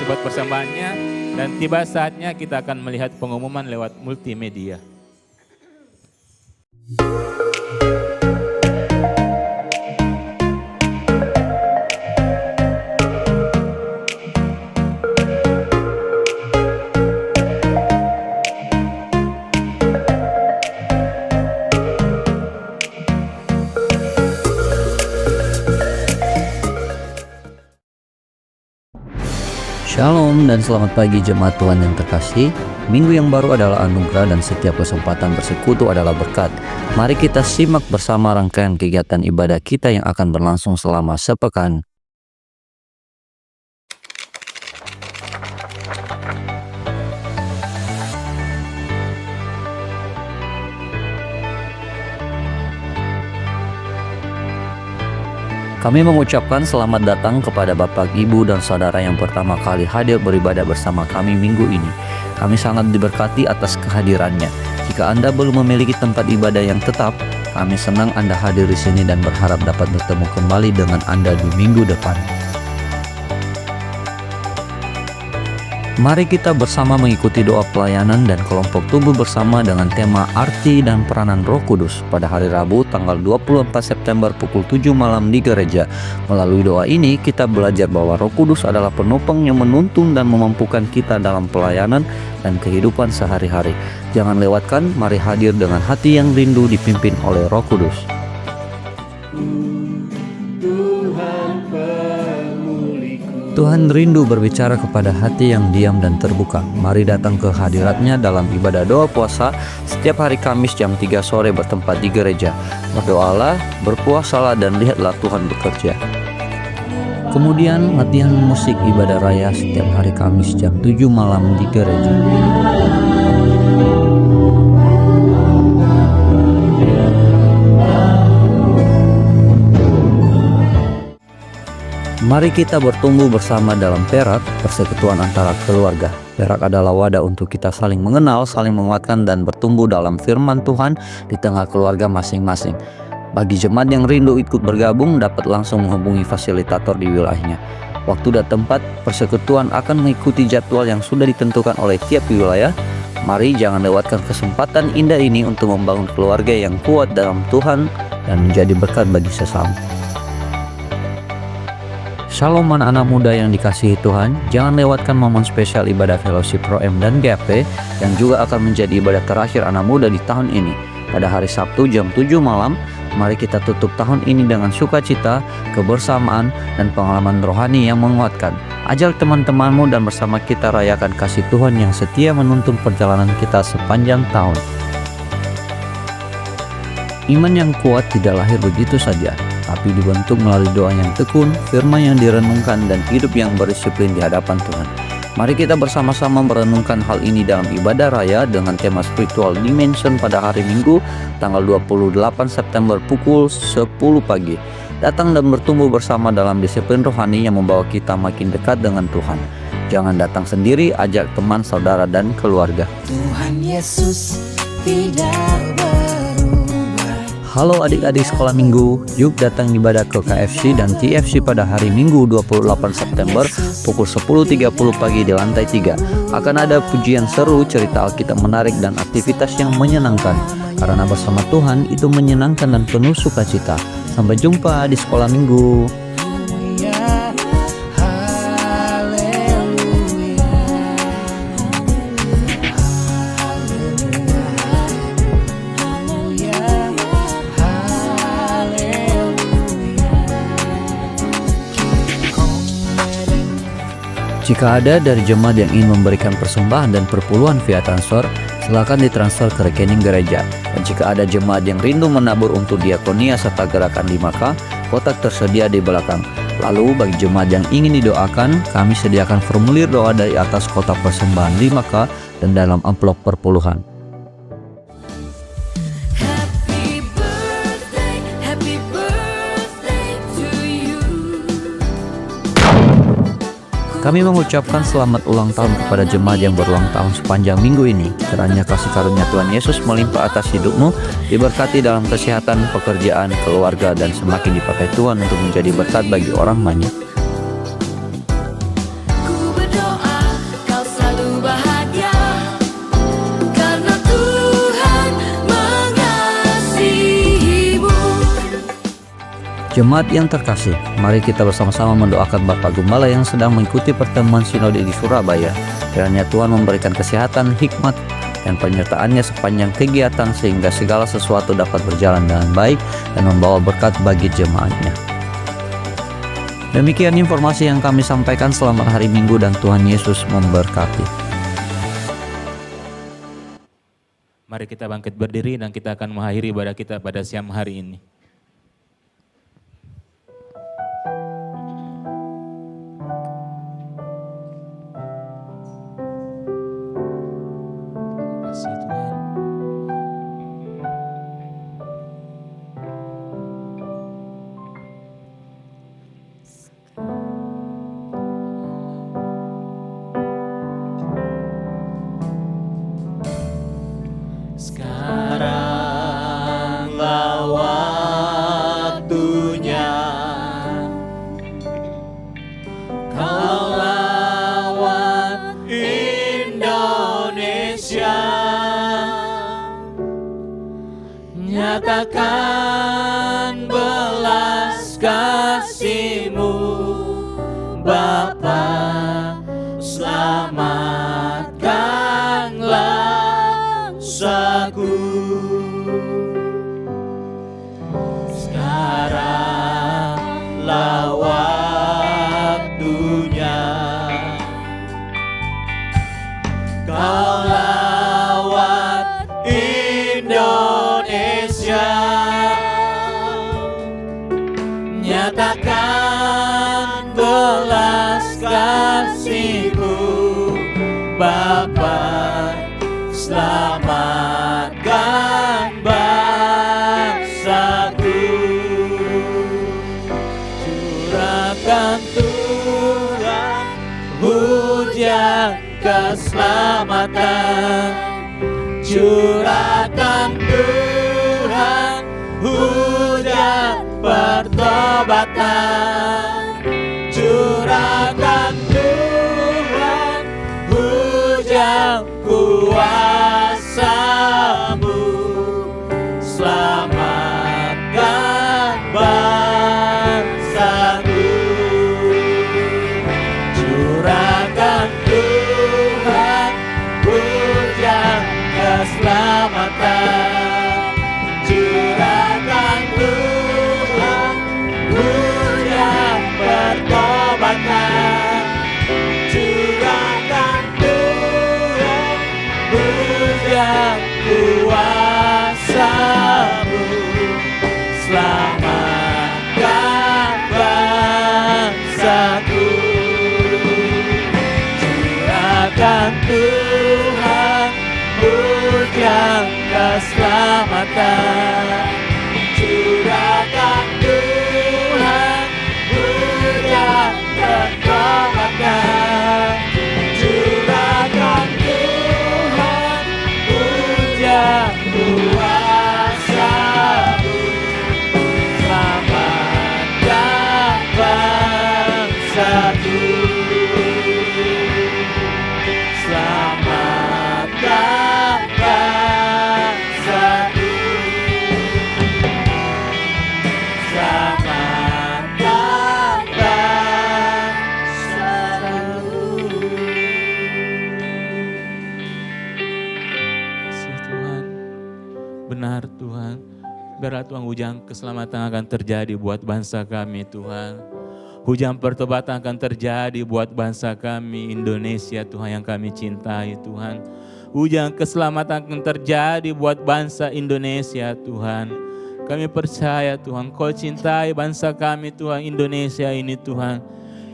buat persembahannya. Dan tiba saatnya kita akan melihat pengumuman lewat multimedia. Shalom dan selamat pagi jemaat Tuhan yang terkasih. Minggu yang baru adalah anugerah dan setiap kesempatan bersekutu adalah berkat. Mari kita simak bersama rangkaian kegiatan ibadah kita yang akan berlangsung selama sepekan. Kami mengucapkan selamat datang kepada Bapak, Ibu, dan Saudara yang pertama kali hadir beribadah bersama kami minggu ini. Kami sangat diberkati atas kehadirannya. Jika Anda belum memiliki tempat ibadah yang tetap, kami senang Anda hadir di sini dan berharap dapat bertemu kembali dengan Anda di minggu depan. Mari kita bersama mengikuti doa pelayanan dan kelompok tubuh bersama dengan tema Arti dan Peranan Roh Kudus pada hari Rabu tanggal 24 September pukul 7 malam di gereja. Melalui doa ini kita belajar bahwa Roh Kudus adalah penopang yang menuntun dan memampukan kita dalam pelayanan dan kehidupan sehari-hari. Jangan lewatkan, mari hadir dengan hati yang rindu dipimpin oleh Roh Kudus. Tuhan rindu berbicara kepada hati yang diam dan terbuka. Mari datang ke hadirat-Nya dalam ibadah doa puasa setiap hari Kamis jam 3 sore bertempat di gereja. Berdoalah, berpuasalah, dan lihatlah Tuhan bekerja. Kemudian latihan musik ibadah raya setiap hari Kamis jam 7 malam di gereja. Mari kita bertumbuh bersama dalam Perak, persekutuan antara keluarga. Perak adalah wadah untuk kita saling mengenal, saling menguatkan, dan bertumbuh dalam firman Tuhan di tengah keluarga masing-masing. Bagi jemaat yang rindu ikut bergabung, dapat langsung menghubungi fasilitator di wilayahnya. Waktu dan tempat persekutuan akan mengikuti jadwal yang sudah ditentukan oleh tiap wilayah. Mari jangan lewatkan kesempatan indah ini untuk membangun keluarga yang kuat dalam Tuhan dan menjadi berkat bagi sesama. Shalom anak-anak muda yang dikasihi Tuhan, jangan lewatkan momen spesial ibadah fellowship Pro M dan GAP yang juga akan menjadi ibadah terakhir anak muda di tahun ini. Pada hari Sabtu jam 7 malam, mari kita tutup tahun ini dengan sukacita, kebersamaan, dan pengalaman rohani yang menguatkan. Ajak teman-temanmu dan bersama kita rayakan kasih Tuhan yang setia menuntun perjalanan kita sepanjang tahun. Iman yang kuat tidak lahir begitu saja, tapi dibentuk melalui doa yang tekun, firman yang direnungkan, dan hidup yang berdisiplin di hadapan Tuhan. Mari kita bersama-sama merenungkan hal ini dalam ibadah raya dengan tema Spiritual Dimension pada hari Minggu, tanggal 28 September pukul 10 pagi. Datang dan bertumbuh bersama dalam disiplin rohani yang membawa kita makin dekat dengan Tuhan. Jangan datang sendiri, ajak teman, saudara, dan keluarga. Tuhan Yesus tidak Halo adik-adik sekolah minggu, yuk datang ibadah ke KFC dan TFC pada hari Minggu 28 September pukul 10.30 pagi di lantai 3. Akan ada pujian seru, cerita Alkitab menarik, dan aktivitas yang menyenangkan. Karena bersama Tuhan itu menyenangkan dan penuh sukacita. Sampai jumpa di sekolah minggu. Jika ada dari jemaat yang ingin memberikan persembahan dan perpuluhan via transfer, silakan ditransfer ke rekening gereja. Dan jika ada jemaat yang rindu menabur untuk diakonia serta gerakan 5K, kotak tersedia di belakang. Lalu bagi jemaat yang ingin didoakan, kami sediakan formulir doa dari atas kotak persembahan 5K dan dalam amplop perpuluhan. Kami mengucapkan selamat ulang tahun kepada jemaat yang berulang tahun sepanjang minggu ini. Kiranya kasih karunia Tuhan Yesus melimpah atas hidupmu, diberkati dalam kesehatan, pekerjaan, keluarga, dan semakin dipakai Tuhan untuk menjadi berkat bagi orang banyak. Ku berdoa Jemaat yang terkasih, mari kita bersama-sama mendoakan Bapak Gembala yang sedang mengikuti pertemuan sinode di Surabaya. Kiranya Tuhan memberikan kesehatan, hikmat, dan penyertaannya sepanjang kegiatan sehingga segala sesuatu dapat berjalan dengan baik dan membawa berkat bagi jemaatnya. Demikian informasi yang kami sampaikan. Selamat hari Minggu dan Tuhan Yesus memberkati. Mari kita bangkit berdiri dan kita akan mengakhiri ibadah kita pada siang hari ini. Kasih Tuhan. Sekaranglah waktunya Kau lawan Indonesia, nyatakan belas kasih-Mu Bapa, selamatkanlah bangsaku. Sekaranglah waktunya Kau lawan Indonesia, nyatakan belas kasih-Mu Bapa, selamatkan bangsaku. Curahkan Tuhan hujan keselamatan, curahkan Tuhan hujan pertobatan, curahkan Tuhan hujan kuasa-Mu, selamatkan bangsaku. Curahkan Tuhan hujan keselamatan, curahkan Tuhan hujan pertobatan, curahkan Tuhan hujan kuasa-Mu, selamatkan bangsaku. Curahkan Tuhan hujan keselamatan, curahkan Tuhan hujan pertobatan, curahkan Tuhan hujan kuasa-Mu, selamatkan bangsaku, selamatkan bangsaku, selamatkan bangsaku. Kasih Tuhan, benar Tuhan. Biarlah Tuhan hujan keselamatan akan terjadi buat bangsa kami Tuhan. Hujan pertobatan akan terjadi buat bangsa kami Indonesia Tuhan yang kami cintai Tuhan. Hujan keselamatan akan terjadi buat bangsa Indonesia Tuhan. Kami percaya Tuhan Kau cintai bangsa kami Tuhan, Indonesia ini Tuhan.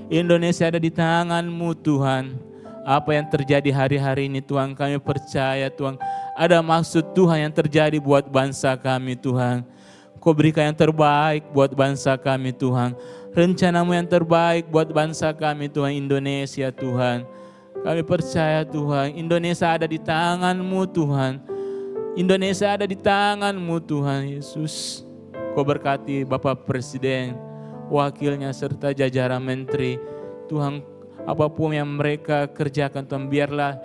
Indonesia ada di tangan-Mu Tuhan. Apa yang terjadi hari-hari ini Tuhan, kami percaya Tuhan ada maksud Tuhan yang terjadi buat bangsa kami Tuhan. Kau berikan yang terbaik buat bangsa kami Tuhan. Rencana-Mu yang terbaik buat bangsa kami Tuhan, Indonesia Tuhan. Kami percaya Tuhan, Indonesia ada di tangan-Mu Tuhan. Indonesia ada di tangan-Mu Tuhan Yesus. Kau berkati Bapak Presiden, wakilnya serta jajaran menteri. Tuhan, apapun yang mereka kerjakan Tuhan, biarlah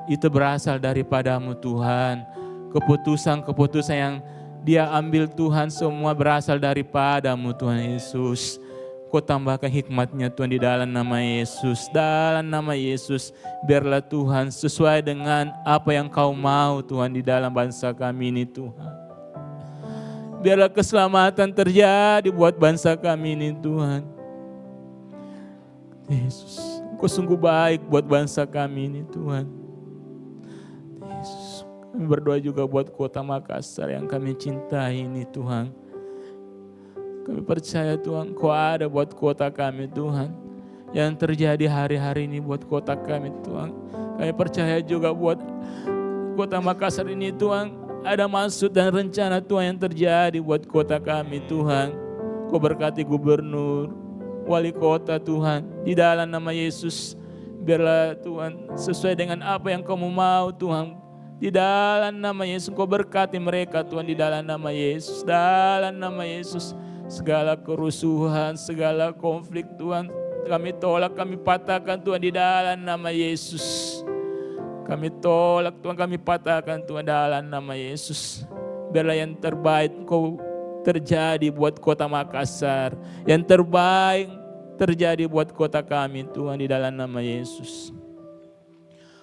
itu berasal daripada-Mu Tuhan. Keputusan-keputusan yang Dia ambil Tuhan semua berasal daripada-Mu Tuhan Yesus. Kau tambahkan hikmat-Nya Tuhan di dalam nama Yesus. Dalam nama Yesus, biarlah Tuhan sesuai dengan apa yang Kau mau Tuhan di dalam bangsa kami ini Tuhan. Biarlah keselamatan terjadi buat bangsa kami ini Tuhan. Yesus, Kau sungguh baik buat bangsa kami ini Tuhan. Yesus, kami berdoa juga buat kota Makassar yang kami cintai ini Tuhan. Kami percaya Tuhan, Kau ada buat kota kami Tuhan. Yang terjadi hari-hari ini buat kota kami Tuhan. Kami percaya juga buat kota Makassar ini Tuhan. Ada maksud dan rencana Tuhan yang terjadi buat kota kami Tuhan. Kau berkati gubernur, wali kota Tuhan. Di dalam nama Yesus, biarlah Tuhan sesuai dengan apa yang Kau mau Tuhan. Di dalam nama Yesus, Kau berkati mereka Tuhan. Di dalam nama Yesus, dalam nama Yesus. Segala kerusuhan, segala konflik Tuhan, kami tolak, kami patahkan Tuhan di dalam nama Yesus. Kami tolak Tuhan, kami patahkan Tuhan dalam nama Yesus. Biarlah yang terbaik Kau terjadi buat kota Makassar. Yang terbaik terjadi buat kota kami Tuhan di dalam nama Yesus.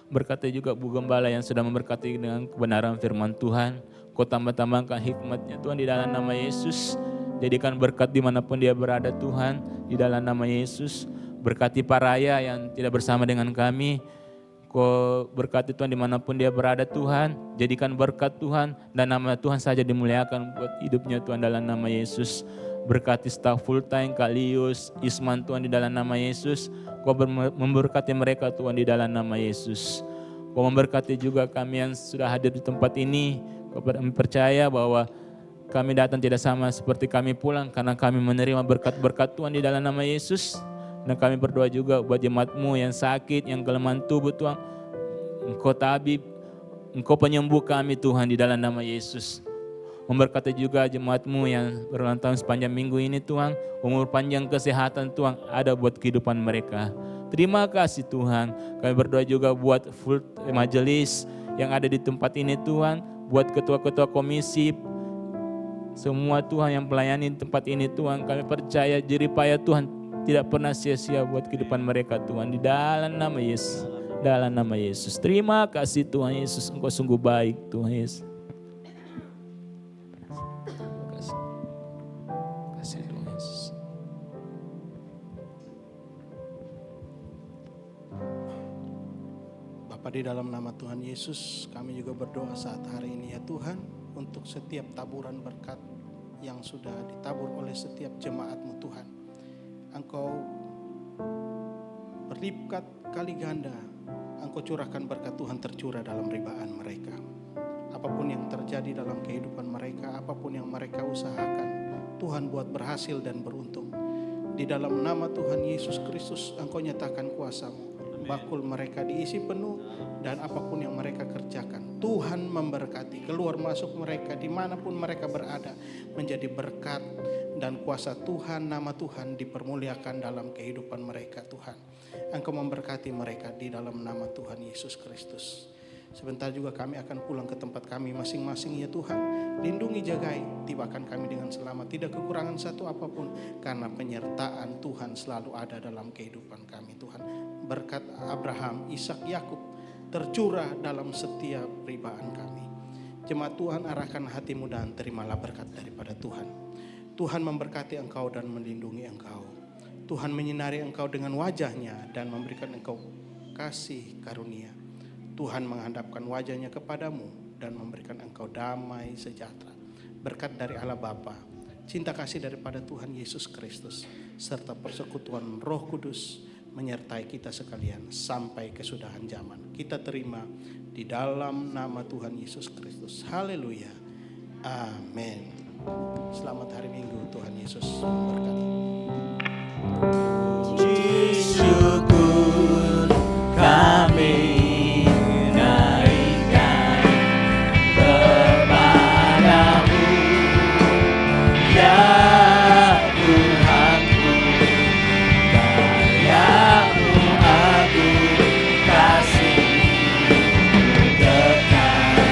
Berkati juga Bu Gembala yang sudah memberkati dengan kebenaran firman Tuhan. Kau tambah-tambahkan hikmat-Nya Tuhan di dalam nama Yesus. Jadikan berkat dimanapun dia berada Tuhan, di dalam nama Yesus. Berkati Pak Raya yang tidak bersama dengan kami. Kau berkati Tuhan dimanapun dia berada Tuhan. Jadikan berkat Tuhan dan nama Tuhan saja dimuliakan buat hidupnya Tuhan dalam nama Yesus. Berkati staf full time Kak Lius, Isman Tuhan di dalam nama Yesus. Kau memberkati mereka Tuhan di dalam nama Yesus. Kau memberkati juga kami yang sudah hadir di tempat ini. Kau percaya bahwa kami datang tidak sama seperti kami pulang karena kami menerima berkat-berkat Tuhan di dalam nama Yesus. Dan kami berdoa juga buat jemaat-Mu yang sakit, yang kelemahan tubuh Tuhan. Engkau tabib, Engkau penyembuh kami Tuhan di dalam nama Yesus. Memberkati juga jemaat-Mu yang berulang tahun sepanjang minggu ini Tuhan. Umur panjang kesehatan Tuhan ada buat kehidupan mereka. Terima kasih Tuhan. Kami berdoa juga buat full majelis yang ada di tempat ini Tuhan. Buat ketua-ketua komisi, semua Tuhan yang melayani tempat ini Tuhan, kami percaya jeripaya Tuhan tidak pernah sia-sia buat kehidupan mereka Tuhan. Di dalam nama Yesus, dalam nama Yesus. Terima kasih Tuhan Yesus, Engkau sungguh baik Tuhan Yesus. Terima kasih. Kasih Tuhan Yesus. Bapa, di dalam nama Tuhan Yesus, kami juga berdoa saat hari ini ya Tuhan, untuk setiap taburan berkat yang sudah ditabur oleh setiap jemaat-Mu Tuhan. Engkau berlipat kali ganda, Engkau curahkan berkat Tuhan tercurah dalam ribaan mereka. Apapun yang terjadi dalam kehidupan mereka, apapun yang mereka usahakan, Tuhan buat berhasil dan beruntung. Di dalam nama Tuhan Yesus Kristus, Engkau nyatakan kuasa-Mu. Bakul mereka diisi penuh dan apapun yang mereka kerjakan, Tuhan memberkati. Keluar masuk mereka dimanapun mereka berada menjadi berkat, dan kuasa Tuhan, nama Tuhan dipermuliakan dalam kehidupan mereka Tuhan. Engkau memberkati mereka di dalam nama Tuhan Yesus Kristus. Sebentar juga kami akan pulang ke tempat kami masing-masing ya Tuhan. Lindungi, jagai, tibakan kami dengan selamat, tidak kekurangan satu apapun, karena penyertaan Tuhan selalu ada dalam kehidupan kami Tuhan. Berkat Abraham, Ishak, Yakub tercurah dalam setiap ribaan kami. Jemaat Tuhan, arahkan hatimu dan terimalah berkat daripada Tuhan. Tuhan memberkati engkau dan melindungi engkau. Tuhan menyinari engkau dengan wajah-Nya dan memberikan engkau kasih karunia. Tuhan menghadapkan wajah-Nya kepadamu dan memberikan engkau damai sejahtera. Berkat dari Allah Bapa, cinta kasih daripada Tuhan Yesus Kristus, serta persekutuan Roh Kudus menyertai kita sekalian sampai kesudahan zaman. Kita terima di dalam nama Tuhan Yesus Kristus. Haleluya. Amin. Selamat hari Minggu. Tuhan Yesus memberkati. Puji syukur kami naikkan kepadamu, ya Tuhanku. Karya-Mu agung, kasih-Mu dekat,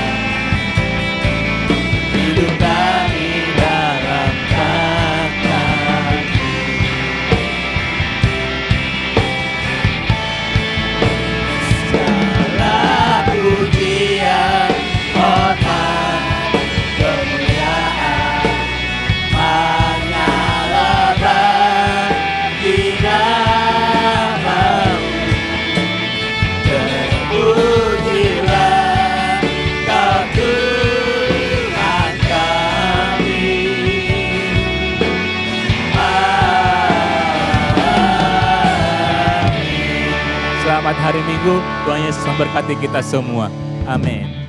hidupkan Selamat hari Minggu. Tuhan Yesus memberkati kita semua. Amin.